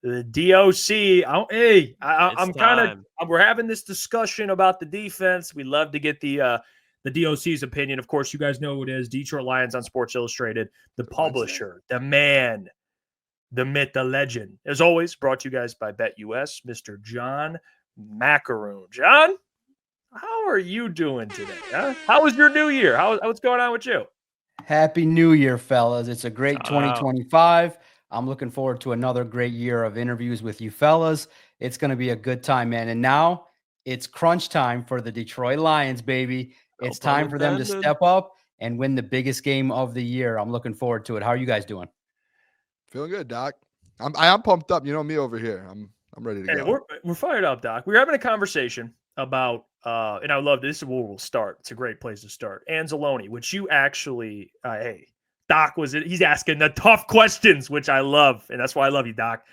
The DOC. We're having this discussion about the defense. We love to get the DOC's opinion. Of course, you guys know who it is. Detroit Lions on Sports Illustrated, the publisher, the man, the myth, the legend. As always, brought to you guys by BetUS, Mr. John Maakaron. John, how are you doing today? Huh? How was your new year? What's going on with you? Happy New Year, fellas. It's a great 2025. I'm looking forward to another great year of interviews with you fellas. It's going to be a good time, man. And now it's crunch time for the Detroit Lions, baby. It's time for them to step up and win the biggest game of the year. I'm looking forward to it. How are you guys doing? Feeling good, Doc. I'm pumped up. You know me over here. I'm ready to go. We're fired up, Doc. We're having a conversation about and I love this is where we'll start. It's a great place to start. Anzalone, which you actually Doc he's asking the tough questions, which I love, and that's why I love you, Doc.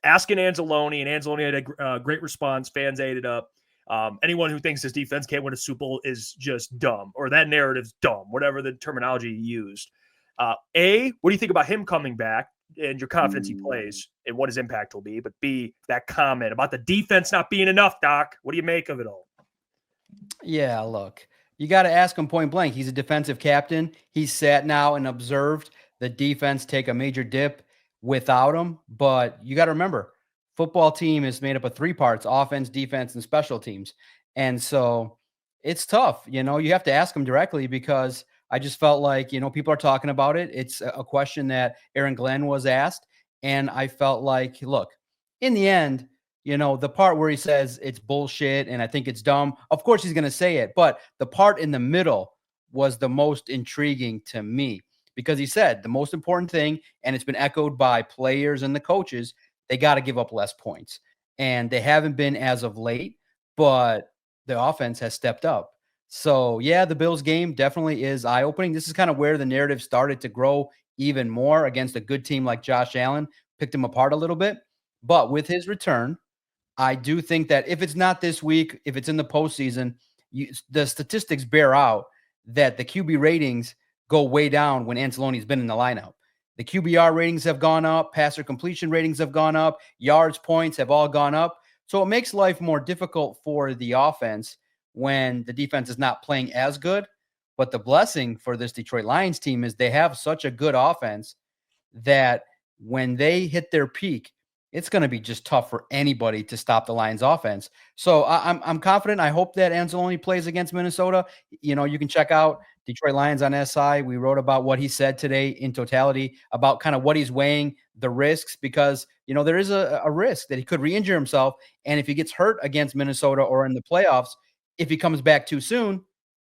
Asking Anzalone, and Anzalone had a great response. Fans ate it up. Anyone who thinks his defense can't win a Super Bowl is just dumb, or that narrative's dumb, whatever the terminology he used. What do you think about him coming back and your confidence he plays and what his impact will be? But B, that comment about the defense not being enough, Doc. What do you make of it all? Yeah, look, you got to ask him point blank. He's a defensive captain. He's sat now and observed the defense take a major dip without him. But you got to remember, football team is made up of three parts: offense, defense, and special teams. And so it's tough. You have to ask him directly, because I just felt like, people are talking about it. It's a question that Aaron Glenn was asked. And I felt like, look, in the end, the part where he says it's bullshit and I think it's dumb, of course he's going to say it. But the part in the middle was the most intriguing to me, because he said the most important thing, and it's been echoed by players and the coaches, they got to give up less points. And they haven't been as of late, but the offense has stepped up. So, yeah, the Bills game definitely is eye-opening. This is kind of where the narrative started to grow even more against a good team like Josh Allen, picked him apart a little bit. But with his return, I do think that if it's not this week, if it's in the postseason, the statistics bear out that the QB ratings go way down when Anzalone's been in the lineup. The QBR ratings have gone up, passer completion ratings have gone up, yards, points have all gone up. So it makes life more difficult for the offense when the defense is not playing as good. But the blessing for this Detroit Lions team is they have such a good offense that when they hit their peak, it's going to be just tough for anybody to stop the Lions offense. So I'm confident. I hope that Anzalone plays against Minnesota. You can check out Detroit Lions on SI. We wrote about what he said today in totality about kind of what he's weighing, the risks, because, there is a risk that he could re-injure himself. And if he gets hurt against Minnesota or in the playoffs, if he comes back too soon,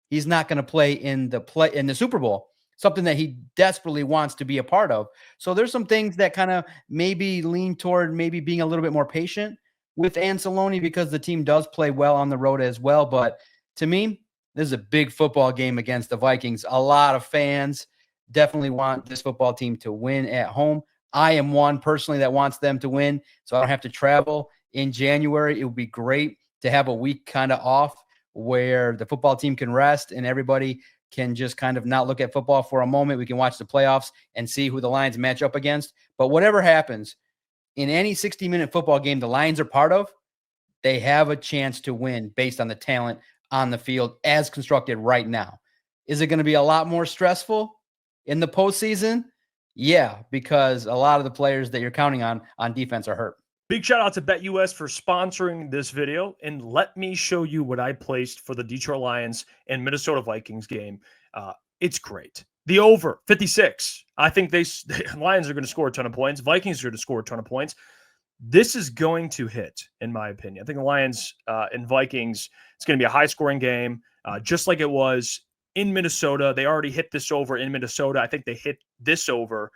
he's not going to play in the Super Bowl, something that he desperately wants to be a part of. So there's some things that kind of maybe lean toward maybe being a little bit more patient with Anzalone, because the team does play well on the road as well. But to me, this is a big football game against the Vikings. A lot of fans definitely want this football team to win at home. I am one personally that wants them to win, so I don't have to travel in January. It would be great to have a week kind of off where the football team can rest and everybody can just kind of not look at football for a moment. We can watch the playoffs and see who the Lions match up against. But whatever happens, in any 60-minute football game the Lions are part of, they have a chance to win based on the talent on the field as constructed right now. Is it going to be a lot more stressful in the postseason? Yeah, because a lot of the players that you're counting on defense are hurt. Big shout out to BetUS for sponsoring this video. And let me show you what I placed for the Detroit Lions and Minnesota Vikings game. It's great. The over, 56. I think the Lions are going to score a ton of points. Vikings are going to score a ton of points. This is going to hit, in my opinion. I think the Lions and Vikings, it's going to be a high-scoring game, just like it was in Minnesota. They already hit this over in Minnesota. I think they hit this over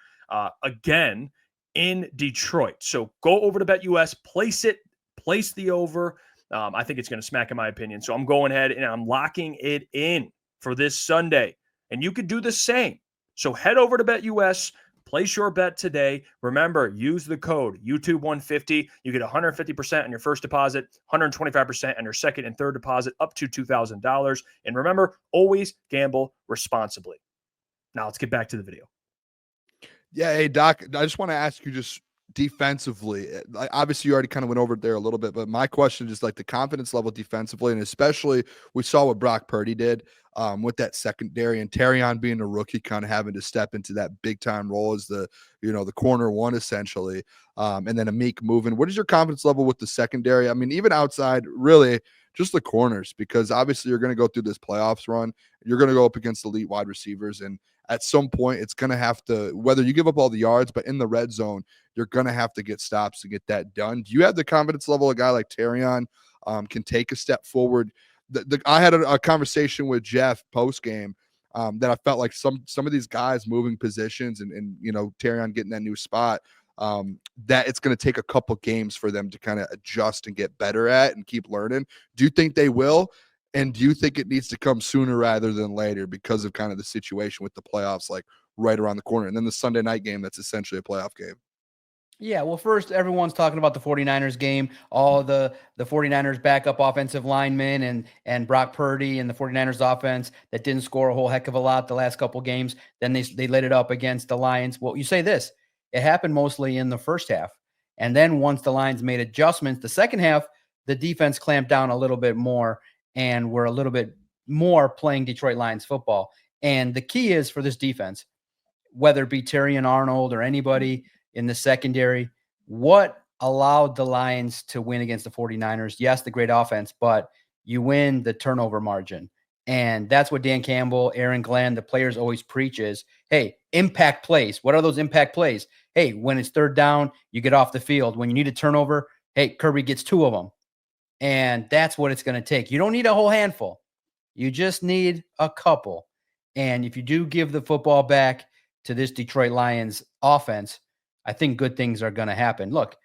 again in Detroit. So go over to BetUS, place the over. I think it's going to smack, in my opinion. So I'm going ahead and I'm locking it in for this Sunday. And you could do the same. So head over to BetUS, place your bet today. Remember, use the code YouTube150. You get 150% on your first deposit, 125% on your second and third deposit, up to $2,000. And remember, always gamble responsibly. Now let's get back to the video. Yeah, hey, Doc, I just want to ask you just defensively, obviously you already kind of went over it there a little bit, but my question is like the confidence level defensively, and especially we saw what Brock Purdy did with that secondary, and Terrion being a rookie, kind of having to step into that big time role as the corner one essentially, and then Amik moving. What is your confidence level with the secondary? I mean, even outside, really just the corners, because obviously you're going to go through this playoffs run, you're going to go up against elite wide receivers, and at some point it's going to have to, whether you give up all the yards, but in the red zone, you're going to have to get stops to get that done. Do you have the confidence level a guy like Terrion can take a step forward? I had a conversation with Jeff post game that I felt like some of these guys moving positions and Terrion getting that new spot, that it's going to take a couple games for them to kind of adjust and get better at and keep learning. Do you think they will? And do you think it needs to come sooner rather than later because of kind of the situation with the playoffs, like right around the corner? And then the Sunday night game, that's essentially a playoff game. Yeah, well, first, everyone's talking about the 49ers game, all the 49ers backup offensive linemen and Brock Purdy and the 49ers offense that didn't score a whole heck of a lot the last couple games. Then they lit it up against the Lions. Well, you say this, it happened mostly in the first half. And then once the Lions made adjustments, the second half, the defense clamped down a little bit more and were a little bit more playing Detroit Lions football. And the key is for this defense, whether it be Terrion Arnold or anybody in the secondary, what allowed the Lions to win against the 49ers? Yes, the great offense, but you win the turnover margin. And that's what Dan Campbell, Aaron Glenn, the players always preach is, hey, impact plays. What are those impact plays? Hey, when it's third down, you get off the field. When you need a turnover, hey, Kirby gets 2 of them. And that's what it's going to take. You don't need a whole handful. You just need a couple. And if you do give the football back to this Detroit Lions offense, I think good things are going to happen. Look,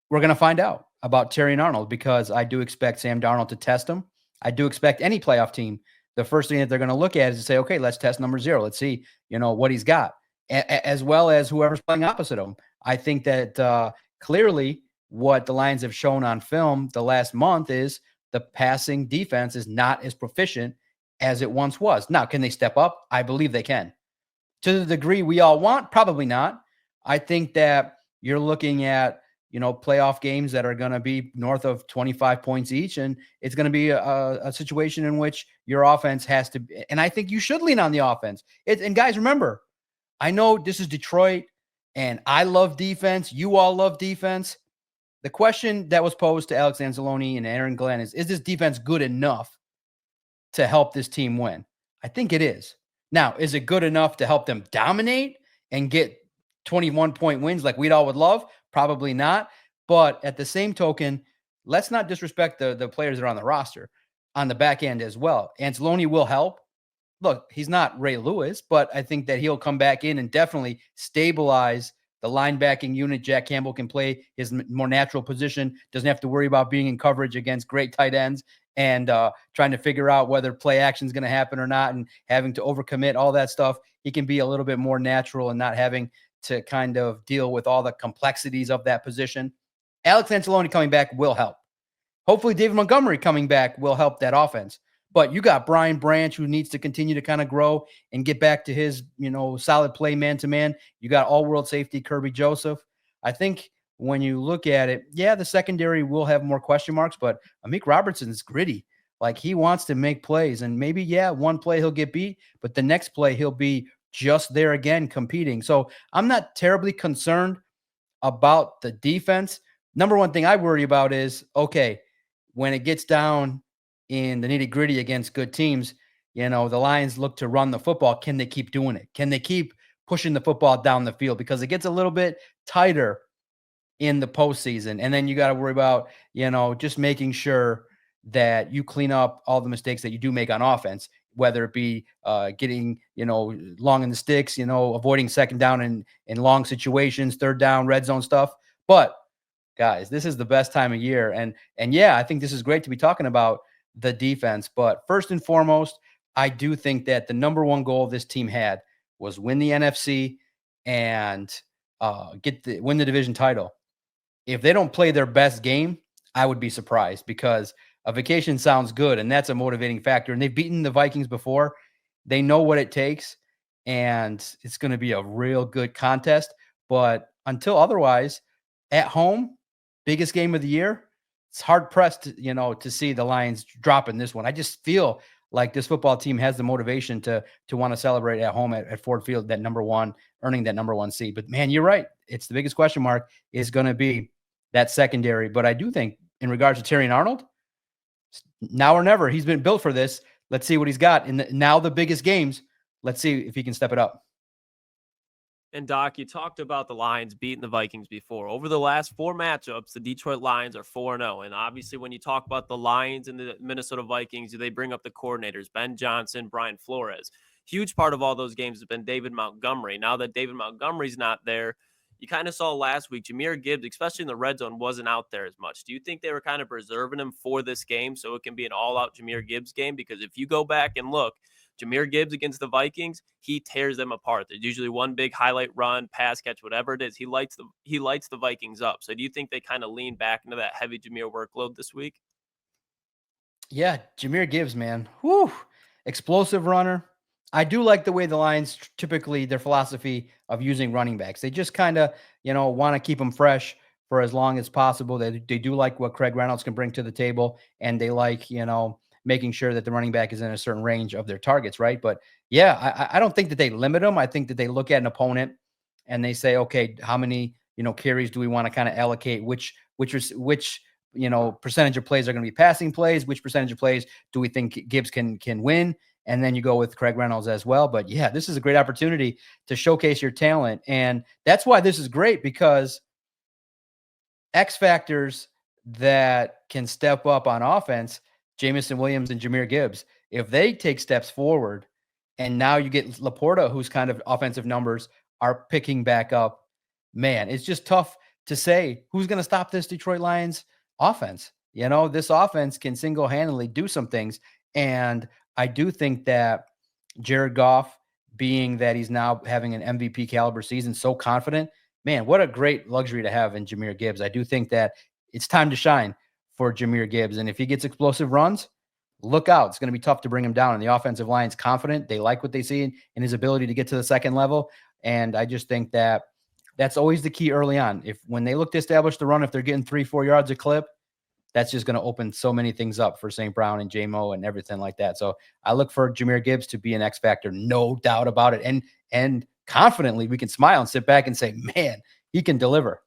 we're going to find out about Terrion Arnold because I do expect Sam Darnold to test him. I do expect any playoff team, the first thing that they're going to look at is to say, okay, let's test number 0. Let's see, what he's got, as well as whoever's playing opposite him. I think that clearly what the Lions have shown on film the last month is the passing defense is not as proficient as it once was. Now, can they step up? I believe they can. To the degree we all want, probably not. I think that you're looking at, playoff games that are going to be north of 25 points each. And it's going to be a situation in which your offense has to, and I think you should lean on the offense. And guys, remember, I know this is Detroit and I love defense. You all love defense. The question that was posed to Alex Anzalone and Aaron Glenn is this defense good enough to help this team win? I think it is. Now, is it good enough to help them dominate and get 21-point wins like we'd all would love? Probably not. But at the same token, let's not disrespect the players that are on the roster on the back end as well. Anzalone will help. Look, he's not Ray Lewis, but I think that he'll come back in and definitely stabilize the linebacking unit. Jack Campbell can play his more natural position, doesn't have to worry about being in coverage against great tight ends and trying to figure out whether play action is going to happen or not and having to overcommit, all that stuff. He can be a little bit more natural and not having to kind of deal with all the complexities of that position. Alex Anzalone coming back will help. Hopefully David Montgomery coming back will help that offense. But you got Brian Branch, who needs to continue to kind of grow and get back to his, solid play man-to-man. You got all-world safety Kirby Joseph. I think when you look at it, yeah, the secondary will have more question marks, but Amik Robertson is gritty. Like, he wants to make plays. And maybe, one play he'll get beat, but the next play he'll be just there again competing. So I'm not terribly concerned about the defense. Number one thing I worry about is, okay, when it gets down in the nitty gritty against good teams, the Lions look to run the football. Can they keep doing it? Can they keep pushing the football down the field? Because it gets a little bit tighter in the postseason. And then you got to worry about, just making sure that you clean up all the mistakes that you do make on offense, whether it be getting, long in the sticks, avoiding second down in long situations, third down, red zone stuff. But guys, this is the best time of year. And yeah, I think this is great to be talking about the defense. But first and foremost, I do think that the number one goal this team had was win the NFC and win the division title. If they don't play their best game, I would be surprised, because a vacation sounds good, and that's a motivating factor. And they've beaten the Vikings before. They know what it takes, and it's going to be a real good contest. But until otherwise, at home, biggest game of the year. It's hard pressed, to see the Lions dropping this one. I just feel like this football team has the motivation to want to celebrate at home at Ford Field, earning that number one seed. But man, you're right. It's the biggest question mark is going to be that secondary. But I do think in regards to Terrion Arnold, now or never, he's been built for this. Let's see what he's got in now the biggest games. Let's see if he can step it up. And Doc, you talked about the Lions beating the Vikings before. Over the last 4 matchups, the Detroit Lions are 4-0. And obviously, when you talk about the Lions and the Minnesota Vikings, they bring up the coordinators, Ben Johnson, Brian Flores. Huge part of all those games has been David Montgomery. Now that David Montgomery's not there, you kind of saw last week, Jahmyr Gibbs, especially in the red zone, wasn't out there as much. Do you think they were kind of preserving him for this game so it can be an all-out Jahmyr Gibbs game? Because if you go back and look, Jahmyr Gibbs against the Vikings, he tears them apart. There's usually one big highlight run, pass catch, whatever it is. He lights the Vikings up. So do you think they kind of lean back into that heavy Jahmyr workload this week? Yeah, Jahmyr Gibbs, man. Whew. Explosive runner. I do like the way the Lions typically, their philosophy of using running backs. They just kind of, want to keep them fresh for as long as possible. They do like what Craig Reynolds can bring to the table, and they like, making sure that the running back is in a certain range of their targets, right? But yeah, I don't think that they limit them. I think that they look at an opponent and they say, okay, how many, carries do we want to kind of allocate? Which percentage of plays are going to be passing plays? Which percentage of plays do we think Gibbs can win? And then you go with Craig Reynolds as well. But yeah, this is a great opportunity to showcase your talent. And that's why this is great, because X factors that can step up on offense, Jamison Williams and Jahmyr Gibbs, if they take steps forward, and now you get Laporta, whose kind of offensive numbers are picking back up, man, it's just tough to say who's going to stop this Detroit Lions offense. This offense can single-handedly do some things. And I do think that Jared Goff, being that he's now having an MVP caliber season, so confident, man, what a great luxury to have in Jahmyr Gibbs. I do think that it's time to shine for Jahmyr Gibbs. And if he gets explosive runs, look out. It's going to be tough to bring him down. And the offensive line's confident. They like what they see in his ability to get to the second level. And I just think that that's always the key early on. When they look to establish the run, if they're getting 3-4 yards a clip, that's just going to open so many things up for St. Brown and J-Mo and everything like that. So I look for Jahmyr Gibbs to be an X factor, no doubt about it. And confidently, we can smile and sit back and say, man, he can deliver.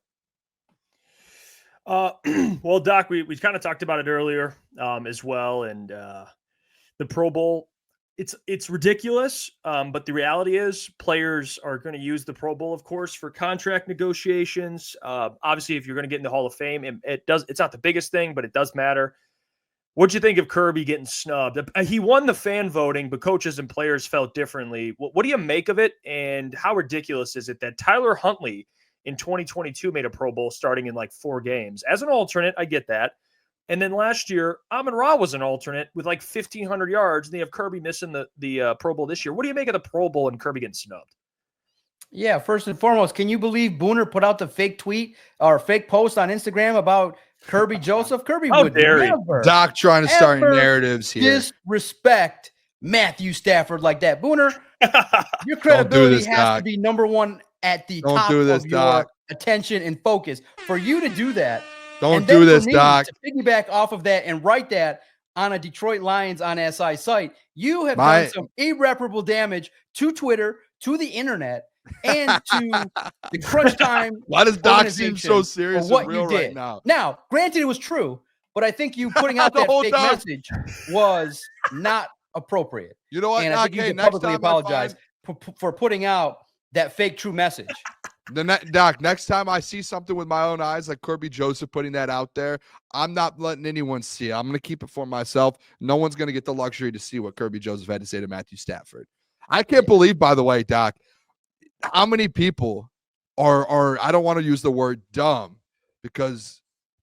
Well, Doc, we kind of talked about it earlier as well. And the Pro Bowl, it's ridiculous. But the reality is players are going to use the Pro Bowl, of course, for contract negotiations. Obviously, if you're going to get in the Hall of Fame, it's not the biggest thing, but it does matter. What'd you think of Kirby getting snubbed? He won the fan voting, but coaches and players felt differently. What do you make of it? And how ridiculous is it that Tyler Huntley in 2022 made a Pro Bowl starting in like 4 games? As an alternate, I get that. And then last year, Amon-Ra was an alternate with like 1,500 yards, and they have Kirby missing the Pro Bowl this year. What do you make of the Pro Bowl and Kirby getting snubbed? Yeah, first and foremost, can you believe Booner put out the fake tweet or fake post on Instagram about Kirby Joseph? Kirby would never. Doc trying to start narratives here. Disrespect Matthew Stafford like that. Booner, your credibility has to be number one at the top of your attention and focus. For you to do that, don't do this, Doc. To piggyback off of that and write that on a Detroit Lions on SI site, you have done some irreparable damage to Twitter, to the internet, and to the Crunch Time. Why does Doc seem so serious for what and real you did right now? Now, granted, it was true, but I think you putting out that fake message was not appropriate. You know what, and I think you can publicly apologize for putting out that fake true message. Doc, next time I see something with my own eyes, like Kirby Joseph putting that out there, I'm not letting anyone see it. I'm going to keep it for myself. No one's going to get the luxury to see what Kirby Joseph had to say to Matthew Stafford. I can't believe, by the way, Doc, how many people are I don't want to use the word dumb because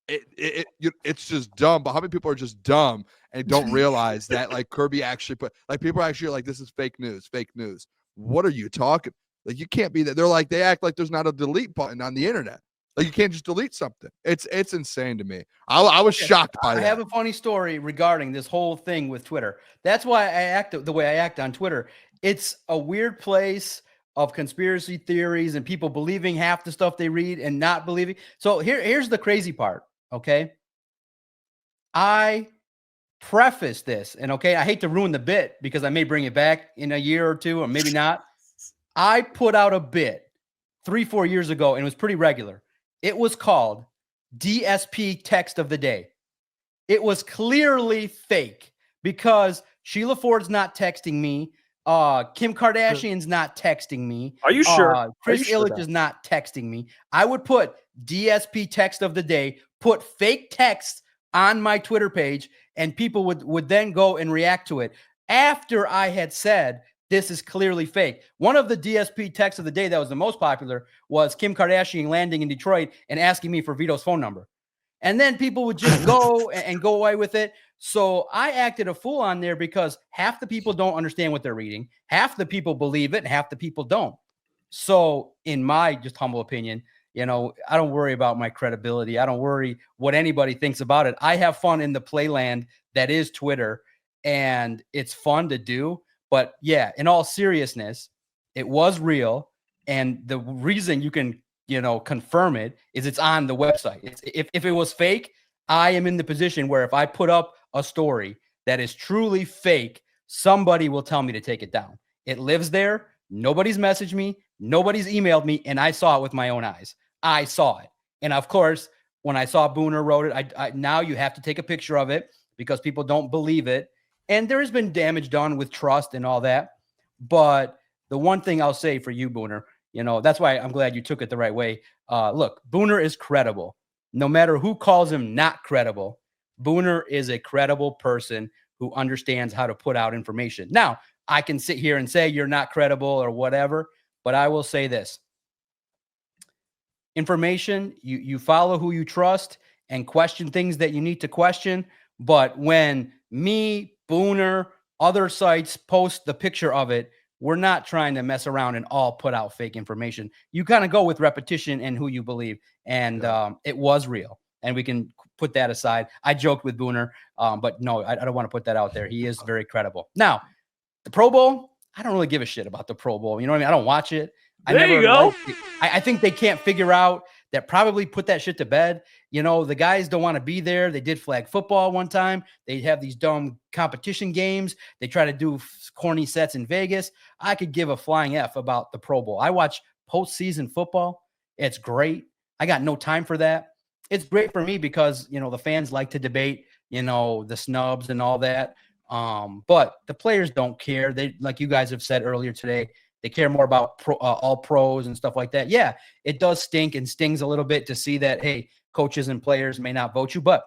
it's just dumb, but how many people are just dumb and don't realize that like Kirby actually people are actually like, this is fake news. What are you talking? Like, you can't be that. They're like, they act like there's not a delete button on the internet. Like, you can't just delete something. It's insane to me. I was shocked by that. I have a funny story regarding this whole thing with Twitter. That's why I act the way I act on Twitter. It's a weird place. of conspiracy theories and people believing half the stuff they read and not believing. So here's the crazy part. Okay. I preface this, and okay, I hate to ruin the bit because I may bring it back in a year or two, or maybe not. I put out a bit 3-4 years ago, and it was pretty regular. It was called DSP Text of the Day. It was clearly fake because Sheila Ford's not texting me. Kim Kardashian's not texting me. Are you sure? Chris Illich is not texting me. I would put DSP Text of the Day, put fake text on my Twitter page, and people would then go and react to it after I had said this is clearly fake. One of the DSP texts of the day that was the most popular was Kim Kardashian landing in Detroit and asking me for Vito's phone number. And then people would just go and go away with it. So I acted a fool on there because half the people don't understand what they're reading. Half the people believe it and half the people don't. So in my just humble opinion, I don't worry about my credibility. I don't worry what anybody thinks about it. I have fun in the playland that is Twitter, and it's fun to do. But yeah, in all seriousness, it was real. And the reason you can, confirm it is it's on the website. If it was fake, I am in the position where if I put up a story that is truly fake, somebody will tell me to take it down. It lives there. Nobody's messaged me. Nobody's emailed me. And I saw it with my own eyes. I saw it. And of course, when I saw Booner wrote it, I now you have to take a picture of it because people don't believe it. And there has been damage done with trust and all that. But the one thing I'll say for you, Booner, that's why I'm glad you took it the right way. Look, Booner is credible. No matter who calls him not credible, Booner is a credible person who understands how to put out information. Now, I can sit here and say you're not credible or whatever, but I will say this. Information, you follow who you trust and question things that you need to question. But when me, Booner, other sites post the picture of it, we're not trying to mess around and all put out fake information. You kind of go with repetition and who you believe. And it was real. And we can put that aside. I joked with Booner, but no, I don't want to put that out there. He is very credible. Now, the Pro Bowl, I don't really give a shit about the Pro Bowl. You know what I mean? I don't watch it. There you go. I think they can't figure out that, probably put that shit to bed. The guys don't want to be there. They did flag football one time. They have these dumb competition games. They try to do corny sets in Vegas. I could give a flying F about the Pro Bowl. I watch postseason football. It's great. I got no time for that. It's great for me because, the fans like to debate, the snubs and all that. But the players don't care. They, like you guys have said earlier today, they care more about all pros and stuff like that. Yeah, it does stink and stings a little bit to see that, hey, coaches and players may not vote you, but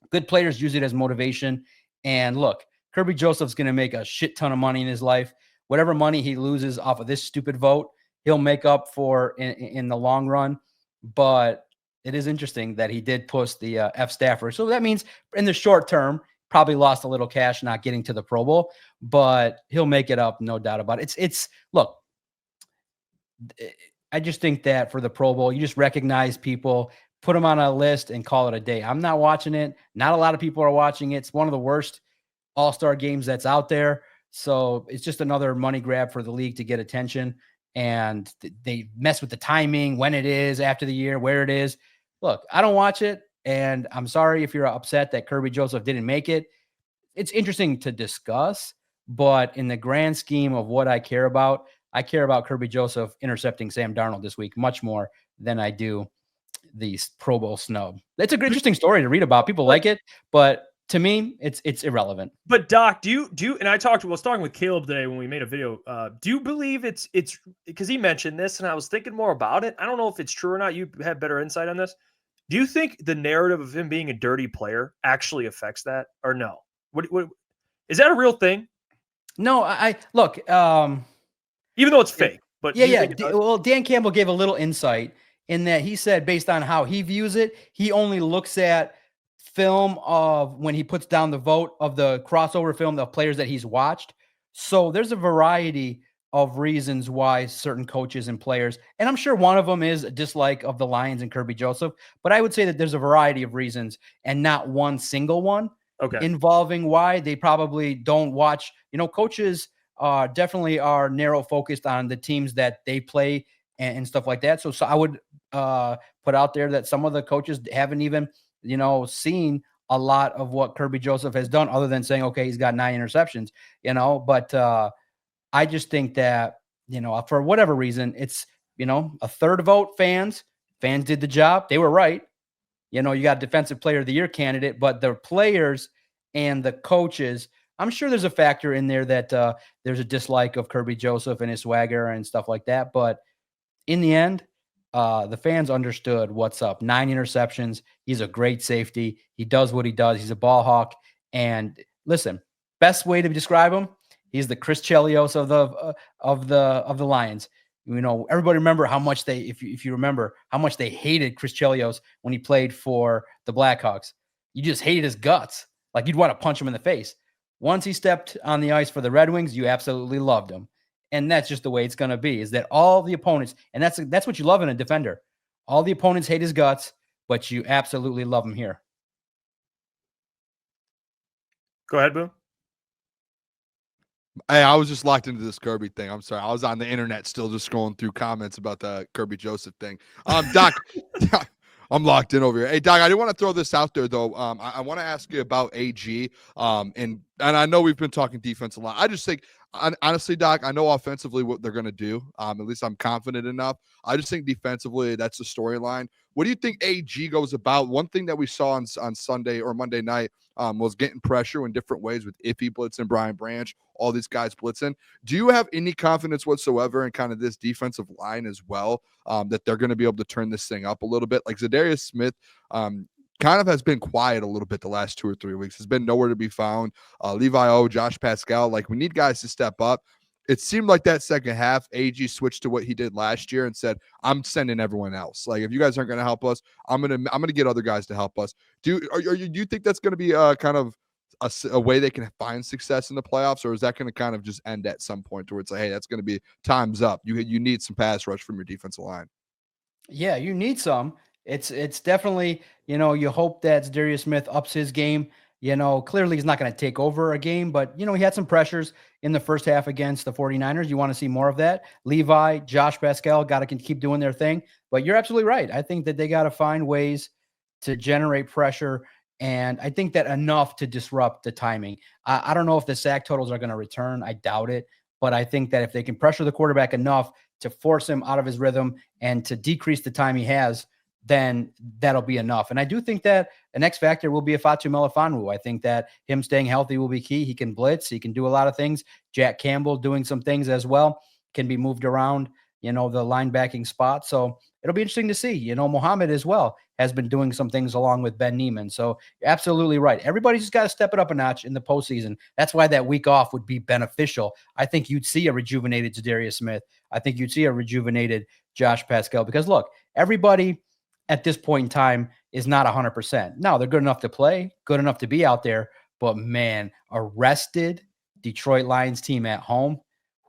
good players use it as motivation. And look, Kirby Joseph's going to make a shit ton of money in his life. Whatever money he loses off of this stupid vote, he'll make up for in the long run. But it is interesting that he did post the F staffer. So that means in the short term, probably lost a little cash not getting to the Pro Bowl, but he'll make it up, no doubt about it. It's look, I just think that for the Pro Bowl, you just recognize people, put them on a list and call it a day. I'm not watching it. Not a lot of people are watching it. It's one of the worst all-star games that's out there. So it's just another money grab for the league to get attention. And they mess with the timing, when it is, after the year, where it is. Look, I don't watch it. And I'm sorry if you're upset that Kirby Joseph didn't make it. It's interesting to discuss, but in the grand scheme of what I care about Kirby Joseph intercepting Sam Darnold this week much more than I do the Pro Bowl snub. It's a great, interesting story to read about. People like it, but to me, it's irrelevant. But Doc, do you? And I was talking with Caleb today when we made a video. Do you believe it's because he mentioned this, and I was thinking more about it. I don't know if it's true or not. You have better insight on this. Do you think the narrative of him being a dirty player actually affects that, or no? What is that a real thing? No, I look. Even though it's fake, but yeah. Well, Dan Campbell gave a little insight in that he said, based on how he views it, he only looks at film of when he puts down the vote of the crossover film of players that he's watched. So there's a variety of reasons why certain coaches and players, and I'm sure one of them is a dislike of the Lions and Kirby Joseph, but I would say that there's a variety of reasons and not one single one involving why they probably don't watch. Coaches definitely are narrow focused on the teams that they play and stuff like that. So I would put out there that some of the coaches haven't even, seen a lot of what Kirby Joseph has done other than saying, okay, he's got 9 interceptions, but I just think that, for whatever reason, it's, a third vote fans did the job. They were right. You got defensive player of the year candidate, but the players and the coaches, I'm sure there's a factor in there that there's a dislike of Kirby Joseph and his swagger and stuff like that. But in the end, the fans understood what's up. 9 interceptions. He's a great safety. He does what he does. He's a ball hawk. And listen, best way to describe him, he's the Chris Chelios of the Lions. Everybody remember how much if you remember how much they hated Chris Chelios when he played for the Blackhawks. You just hated his guts. Like you'd want to punch him in the face. Once he stepped on the ice for the Red Wings, you absolutely loved him. And that's just the way it's going to be, is that all the opponents, and that's what you love in a defender. All the opponents hate his guts, but you absolutely love him here. Go ahead, Boone. Hey, I was just locked into this Kirby thing. I'm sorry. I was on the internet still just scrolling through comments about the Kirby Joseph thing. Doc, I'm locked in over here. Hey, Doc, I do want to throw this out there, though. I want to ask you about AG. And I know we've been talking defense a lot. I just think, honestly, Doc, I know offensively what they're going to do. At least I'm confident enough. I just think defensively, that's the storyline. What do you think AG goes about? One thing that we saw on Sunday or Monday night was getting pressure in different ways with Iffy blitzing, Brian Branch, all these guys blitzing. Do you have any confidence whatsoever in kind of this defensive line as well, that they're going to be able to turn this thing up a little bit? Like Zadarius Smith kind of has been quiet a little bit the last 2 or 3 weeks. Has been nowhere to be found. Levi O, Josh Pascal, like we need guys to step up. It seemed like that second half, AG switched to what he did last year and said, "I'm sending everyone else. Like if you guys aren't going to help us, I'm gonna get other guys to help us." Do you think that's going to be kind of a way they can find success in the playoffs, or is that going to kind of just end at some point where it's like, hey, that's going to be time's up? You need some pass rush from your defensive line. Yeah, you need some. It's definitely, you hope that Darius Smith ups his game. Clearly he's not going to take over a game, but, he had some pressures in the first half against the 49ers. You want to see more of that. Levi, Josh Pascal got to keep doing their thing. But you're absolutely right. I think that they got to find ways to generate pressure. And I think that enough to disrupt the timing. I don't know if the sack totals are going to return. I doubt it. But I think that if they can pressure the quarterback enough to force him out of his rhythm and to decrease the time he has, then that'll be enough. And I do think that an X factor will be a Fatu Melifonwu. I think that him staying healthy will be key. He can blitz. He can do a lot of things. Jack Campbell doing some things as well, can be moved around, the linebacking spot. So it'll be interesting to see. Mohammed as well has been doing some things along with Ben Neiman. So you're absolutely right. Everybody's just got to step it up a notch in the postseason. That's why that week off would be beneficial. I think you'd see a rejuvenated Zadarius Smith. I think you'd see a rejuvenated Josh Pascal, because look, everybody at this point in time is not 100%. No, they're good enough to play, good enough to be out there, but man, a rested Detroit Lions team at home,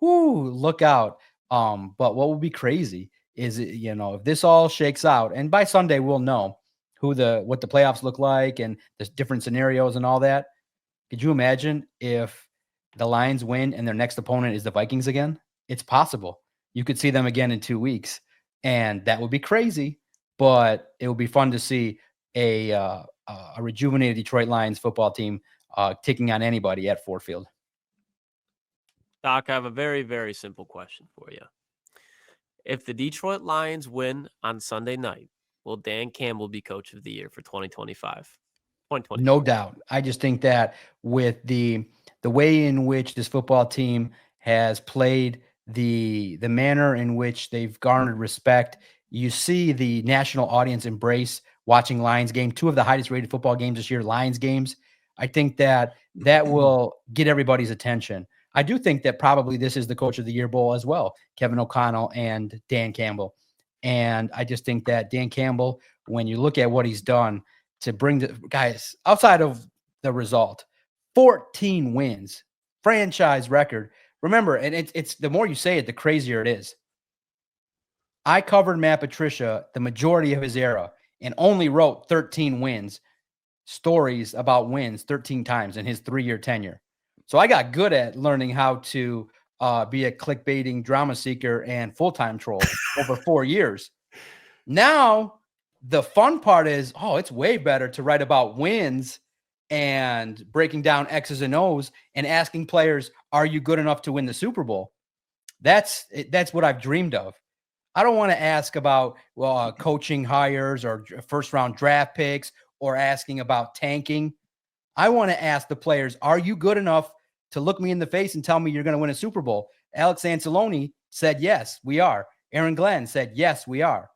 look out. But what would be crazy is, if this all shakes out, and by Sunday we'll know what the playoffs look like and the different scenarios and all that. Could you imagine if the Lions win and their next opponent is the Vikings again? It's possible. You could see them again in 2 weeks, and that would be crazy. But it will be fun to see a rejuvenated Detroit Lions football team taking on anybody at Ford Field. Doc, I have a very, very simple question for you. If the Detroit Lions win on Sunday night, will Dan Campbell be Coach of the Year for 2025? No doubt. I just think that with the way in which this football team has played, the manner in which they've garnered respect, you see the national audience embrace watching Lions game, 2 of the highest rated football games this year, Lions games. I think that will get everybody's attention. I do think that probably this is the Coach of the Year Bowl as well, Kevin O'Connell and Dan Campbell. And I just think that Dan Campbell, when you look at what he's done to bring the guys outside of the result, 14 wins, franchise record. Remember, and it's the more you say it, the crazier it is. I covered Matt Patricia the majority of his era and only wrote 13 stories about wins 13 times in his 3-year tenure. So I got good at learning how to be a clickbaiting drama seeker and full-time troll over 4 years. Now, the fun part is, it's way better to write about wins and breaking down X's and O's and asking players, are you good enough to win the Super Bowl? That's what I've dreamed of. I don't want to ask about coaching hires or first-round draft picks or asking about tanking. I want to ask the players, are you good enough to look me in the face and tell me you're going to win a Super Bowl? Alex Anzalone said, yes, we are. Aaron Glenn said, yes, we are.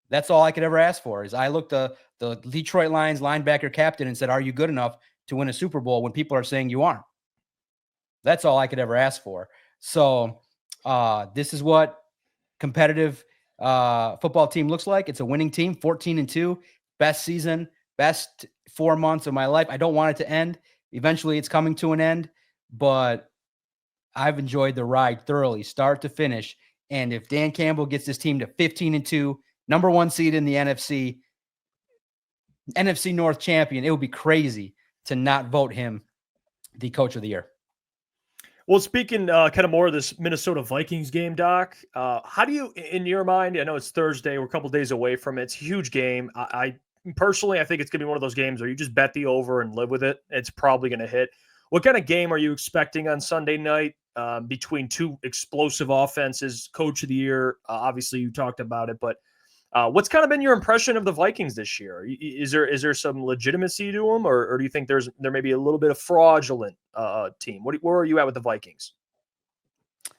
That's all I could ever ask for is I looked the Detroit Lions linebacker captain and said, are you good enough to win a Super Bowl when people are saying you aren't? That's all I could ever ask for. So this is what competitive football team looks like. It's a winning team, 14-2, best season, best 4 months of my life. I don't want it to end. Eventually it's coming to an end, but I've enjoyed the ride thoroughly, start to finish. And if Dan Campbell gets this team to 15-2, number 1 seed in the NFC North champion, it would be crazy to not vote him the coach of the year. Well, speaking kind of more of this Minnesota Vikings game, Doc, how do you, in your mind, I know it's Thursday, we're a couple days away from it. It's a huge game. I personally, I think it's going to be one of those games where you just bet the over and live with it. It's probably going to hit. What kind of game are you expecting on Sunday night between two explosive offenses? Coach of the year, obviously you talked about it, but what's kind of been your impression of the Vikings this year? Is there some legitimacy to them, or do you think there may be a little bit of fraudulent team? Where are you at with the Vikings?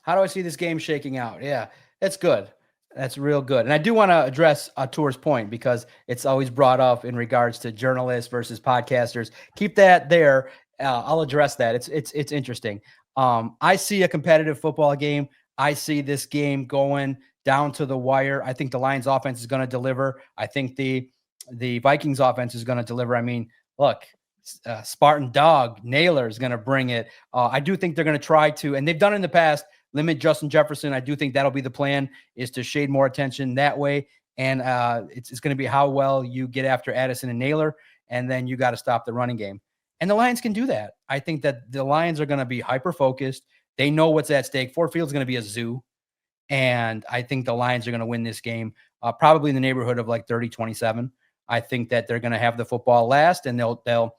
How do I see this game shaking out? Yeah, that's good. That's real good. And I do want to address Tour's point because it's always brought up in regards to journalists versus podcasters. Keep that there. I'll address that. It's interesting. I see a competitive football game. I see this game going down to the wire. I think the Lions offense is going to deliver. I think the Vikings offense is going to deliver. I mean, look, Spartan Dog, Naylor is going to bring it. I do think they're going to try to, and they've done it in the past, limit Justin Jefferson. I do think that'll be the plan, is to shade more attention that way. And it's going to be how well you get after Addison and Naylor, and then you got to stop the running game. And the Lions can do that. I think that the Lions are going to be hyper-focused. They know what's at stake. Ford Field's going to be a zoo. And I think the Lions are going to win this game probably in the neighborhood of like 30-27. I think that they're going to have the football last, and they'll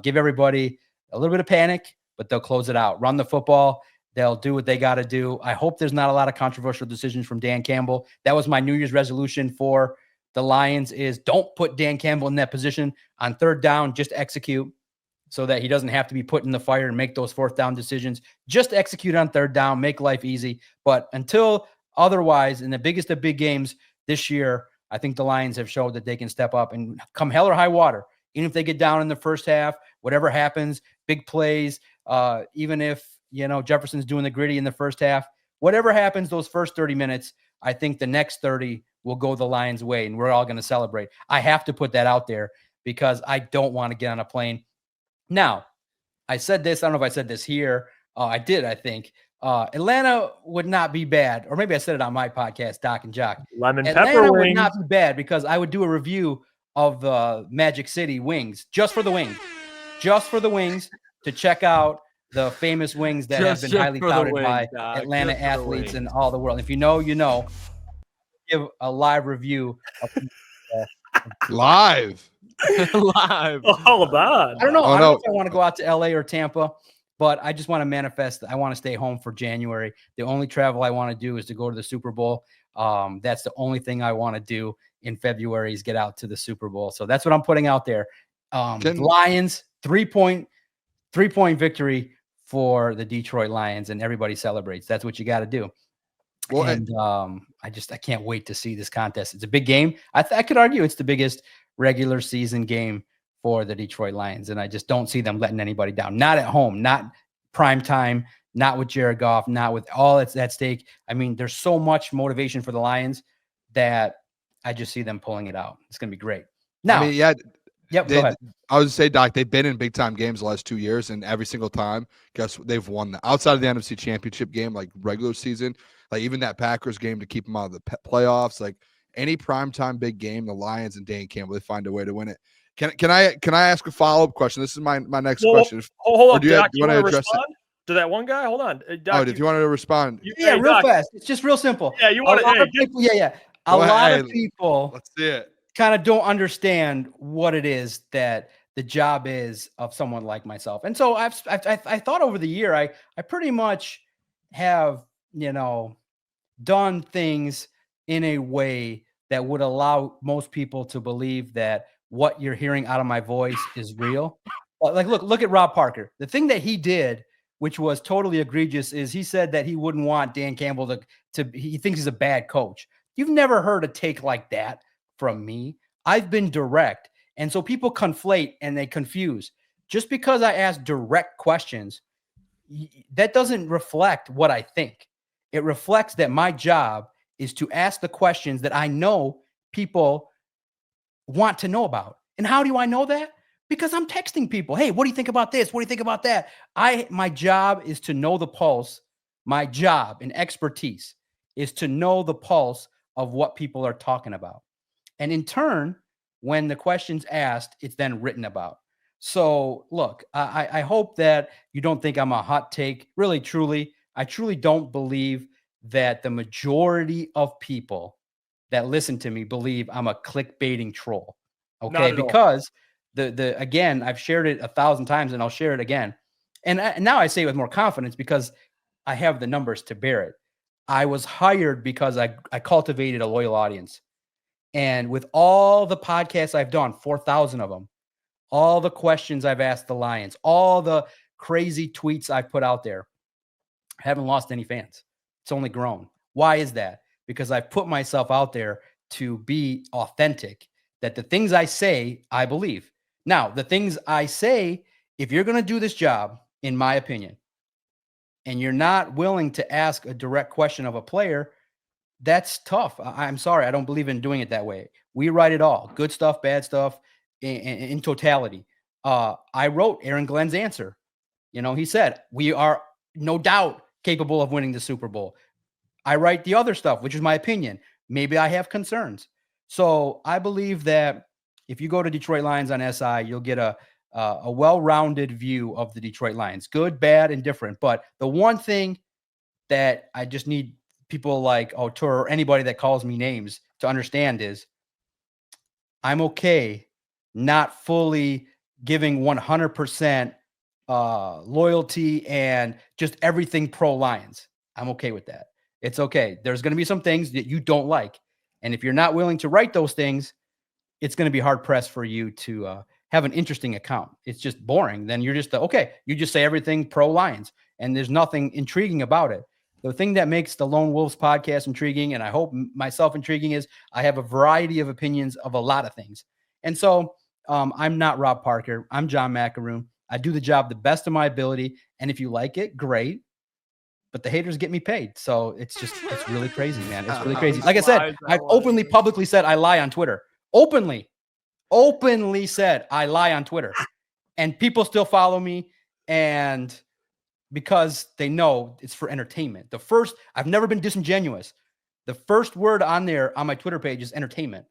give everybody a little bit of panic, but they'll close it out. Run the football. They'll do what they got to do. I hope there's not a lot of controversial decisions from Dan Campbell. That was my New Year's resolution for the Lions, is don't put Dan Campbell in that position on third down. Just execute so that he doesn't have to be put in the fire and make those fourth down decisions. Just execute on third down, make life easy. But until otherwise, in the biggest of big games this year, I think the Lions have showed that they can step up and come hell or high water. Even if they get down in the first half, whatever happens, big plays, even if, Jefferson's doing the gritty in the first half, whatever happens those first 30 minutes, I think the next 30 will go the Lions' way, and we're all going to celebrate. I have to put that out there because I don't want to get on a plane. Now, I said this, I don't know if I said this here. I did, I think. Atlanta would not be bad, or maybe I said it on my podcast, Doc and Jock. Atlanta would not be bad because I would do a review of the Magic City wings, just for the wings, to check out the famous wings that have been highly touted by Atlanta athletes and all the world. If you know, give a live review of live. All about. I don't know. I don't know if I want to go out to LA or Tampa, but I just want to manifest. I want to stay home for January. The only travel I want to do is to go to the Super Bowl. That's the only thing I want to do in February, is get out to the Super Bowl. So that's what I'm putting out there. Lions, 3-point victory for the Detroit Lions, and everybody celebrates. That's what you got to do. Well, and I can't wait to see this contest. It's a big game. I could argue it's the biggest regular season game for the Detroit Lions, and I just don't see them letting anybody down. Not at home, not prime time, not with Jared Goff, not with all that's at stake. I mean, there's so much motivation for the Lions that I just see them pulling it out. It's going to be great. Now, I mean, yeah. Yep, go ahead. I was say, Doc, they've been in big time games the last 2 years, and every single time, guess what, they've won. Outside of the NFC Championship game, like regular season, like even that Packers game to keep them out of the playoffs, like any primetime big game, the Lions and Dan Campbell, they find a way to win it. Can I ask a follow-up question? This is my next question. Hold Or on, do you Doc. want to address respond to that one guy? Hold on. Doc, if you wanted to respond. Real Doc, fast. It's just real simple. Yeah, you want to people, A lot of people Let's see it. kind of don't understand what it is that the job is of someone like myself. And so I thought over the year, I pretty much have, done things in a way that would allow most people to believe that what you're hearing out of my voice is real. Like, look at Rob Parker. The thing that he did, which was totally egregious, is he said that he wouldn't want Dan Campbell he thinks he's a bad coach. You've never heard a take like that from me. I've been direct. And so people conflate and they confuse. Just because I ask direct questions, that doesn't reflect what I think. It reflects that my job is to ask the questions that I know people want to know about. And how do I know that? Because I'm texting people. Hey, what do you think about this? What do you think about that? My job is to know the pulse. My job and expertise is to know the pulse of what people are talking about. And in turn, when the question's asked, it's then written about. So look, I hope that you don't think I'm a hot take. Really, truly, I truly don't believe that the majority of people that listen to me believe I'm a clickbaiting troll. Okay, because again, I've shared it 1,000 times and I'll share it again. And now I say it with more confidence because I have the numbers to bear it. I was hired because I cultivated a loyal audience. And with all the podcasts I've done, 4,000 of them, all the questions I've asked the Lions, all the crazy tweets I've put out there, I haven't lost any fans. It's only grown. Why is that? Because I've put myself out there to be authentic, that the things I say, I believe. Now, the things I say, if you're going to do this job, in my opinion, and you're not willing to ask a direct question of a player, that's tough. I'm sorry. I don't believe in doing it that way. We write it all. Good stuff, bad stuff, in totality. I wrote Aaron Glenn's answer. He said, we are no doubt capable of winning the Super Bowl. I write the other stuff, which is my opinion. Maybe I have concerns. So I believe that if you go to Detroit Lions on SI, you'll get a well-rounded view of the Detroit Lions. Good, bad, and different. But the one thing that I just need people like Autor or anybody that calls me names to understand is I'm okay not fully giving 100% loyalty and just everything pro-Lions. I'm okay with that. It's okay. There's going to be some things that you don't like. And if you're not willing to write those things, it's going to be hard-pressed for you to have an interesting account. It's just boring. Then you're just, you just say everything pro-Lions, and there's nothing intriguing about it. The thing that makes the Lone Wolves podcast intriguing, and I hope myself intriguing, is I have a variety of opinions of a lot of things. And so I'm not Rob Parker. I'm John Maakaron. I do the job the best of my ability. And if you like it, great. But the haters get me paid. So it's really crazy, man. It's really crazy. Like I said, I've openly, publicly said I lie on Twitter. Openly said I lie on Twitter. And people still follow me. And because they know it's for entertainment. I've never been disingenuous. The first word on there on my Twitter page is entertainment.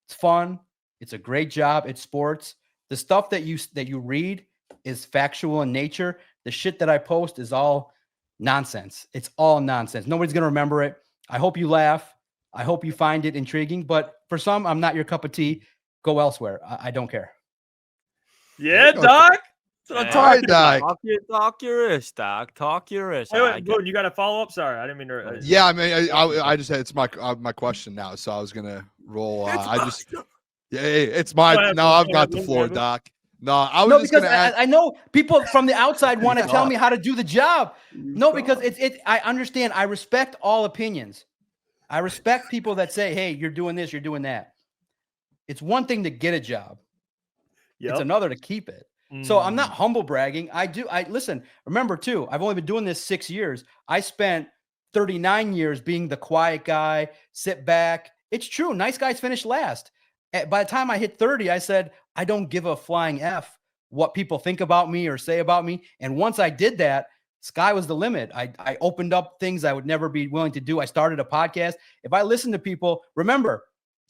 It's fun. It's a great job. It's sports. The stuff that you read is factual in nature. The shit that I post is all nonsense. It's all nonsense. Nobody's going to remember it. I hope you laugh. I hope you find it intriguing. But for some, I'm not your cup of tea. Go elsewhere. I don't care. Yeah, Doc. Talk your ish, Doc. Talk your ish. Wait, Boone, you got a follow up? Sorry, I didn't mean to. Yeah, I mean, I just had it's my question now, so I was gonna roll. It's my now. I've got the floor, Doc. No, I was just gonna ask. I know people from the outside want to tell me how to do the job. No, because I understand. I respect all opinions. I respect people that say, "Hey, you're doing this, you're doing that." It's one thing to get a job. It's another to keep it. So I'm not humble bragging. Listen, remember too, I've only been doing this 6 years. I spent 39 years being the quiet guy, sit back. It's true. Nice guys finish last. By the time I hit 30, I said, I don't give a flying F what people think about me or say about me. And once I did that, sky was the limit. I opened up things I would never be willing to do. I started a podcast. If I listen to people, remember,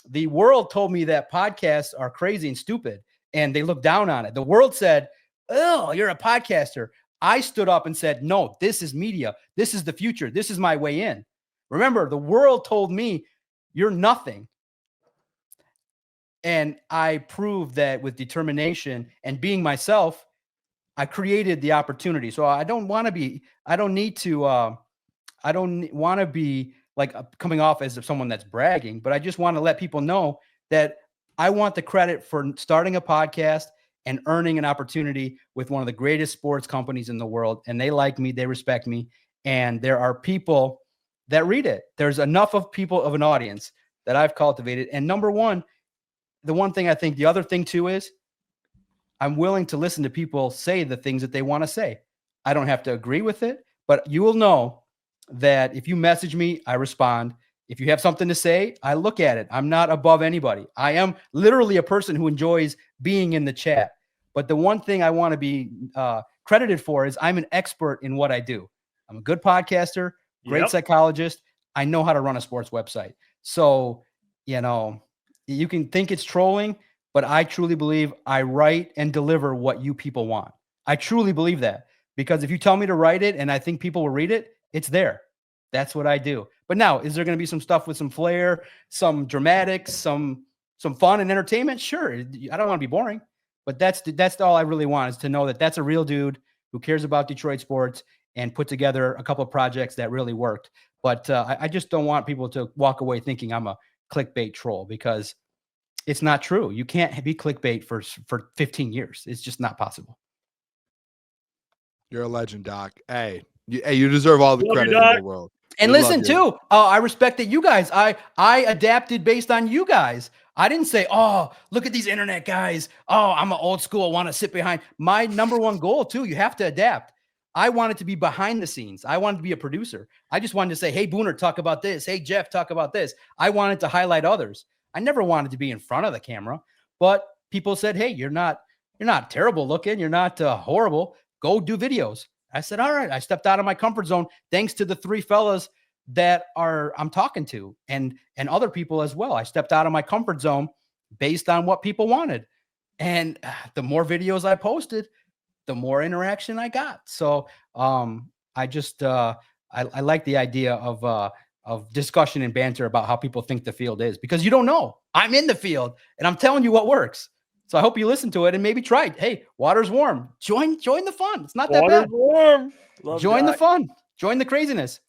the world told me that podcasts are crazy and stupid. and they looked down on it. The world said, "Oh, you're a podcaster." I stood up and said, "No, this is media. This is the future. This is my way in." Remember, the world told me, "You're nothing." And I proved that with determination and being myself, I created the opportunity. So I don't want to be like coming off as someone that's bragging, but I just want to let people know that I want the credit for starting a podcast and earning an opportunity with one of the greatest sports companies in the world. And they like me, they respect me. And there are people that read it. There's enough of people of an audience that I've cultivated. And number one, the one thing I think, the other thing too is I'm willing to listen to people say the things that they want to say. I don't have to agree with it, but you will know that if you message me, I respond. If you have something to say, I look at it. I'm not above anybody. I am literally a person who enjoys being in the chat. But the one thing I want to be credited for is I'm an expert in what I do. I'm a good podcaster, great psychologist. I know how to run a sports website. So, you can think it's trolling, but I truly believe I write and deliver what you people want. I truly believe that, because if you tell me to write it and I think people will read it, it's there. That's what I do. But now, is there going to be some stuff with some flair, some dramatics, some fun and entertainment? Sure. I don't want to be boring, but that's all I really want, is to know that that's a real dude who cares about Detroit sports and put together a couple of projects that really worked. But I just don't want people to walk away thinking I'm a clickbait troll, because it's not true. You can't be clickbait for 15 years. It's just not possible. You're a legend, Doc. Hey, you deserve all the credit in the world. And listen too, I respect that you guys, I adapted based on you guys. I didn't say, "Oh, look at these internet guys. Oh, I'm an old school, want to sit behind." My number one goal too, you have to adapt. I wanted to be behind the scenes. I wanted to be a producer. I just wanted to say, "Hey, Booner, talk about this. Hey, Jeff, talk about this." I wanted to highlight others. I never wanted to be in front of the camera, but people said, "Hey, you're not terrible looking. You're not horrible. Go do videos." I said, "All right." I stepped out of my comfort zone, thanks to the three fellas that I'm talking to, and other people as well. I stepped out of my comfort zone based on what people wanted. And the more videos I posted, the more interaction I got. So I just I like the idea of discussion and banter about how people think the field is, because you don't know. I'm in the field and I'm telling you what works. So I hope you listen to it and maybe try it. Hey, water's warm. Join the fun. It's not that bad. Warm. Join the fun. Join the craziness.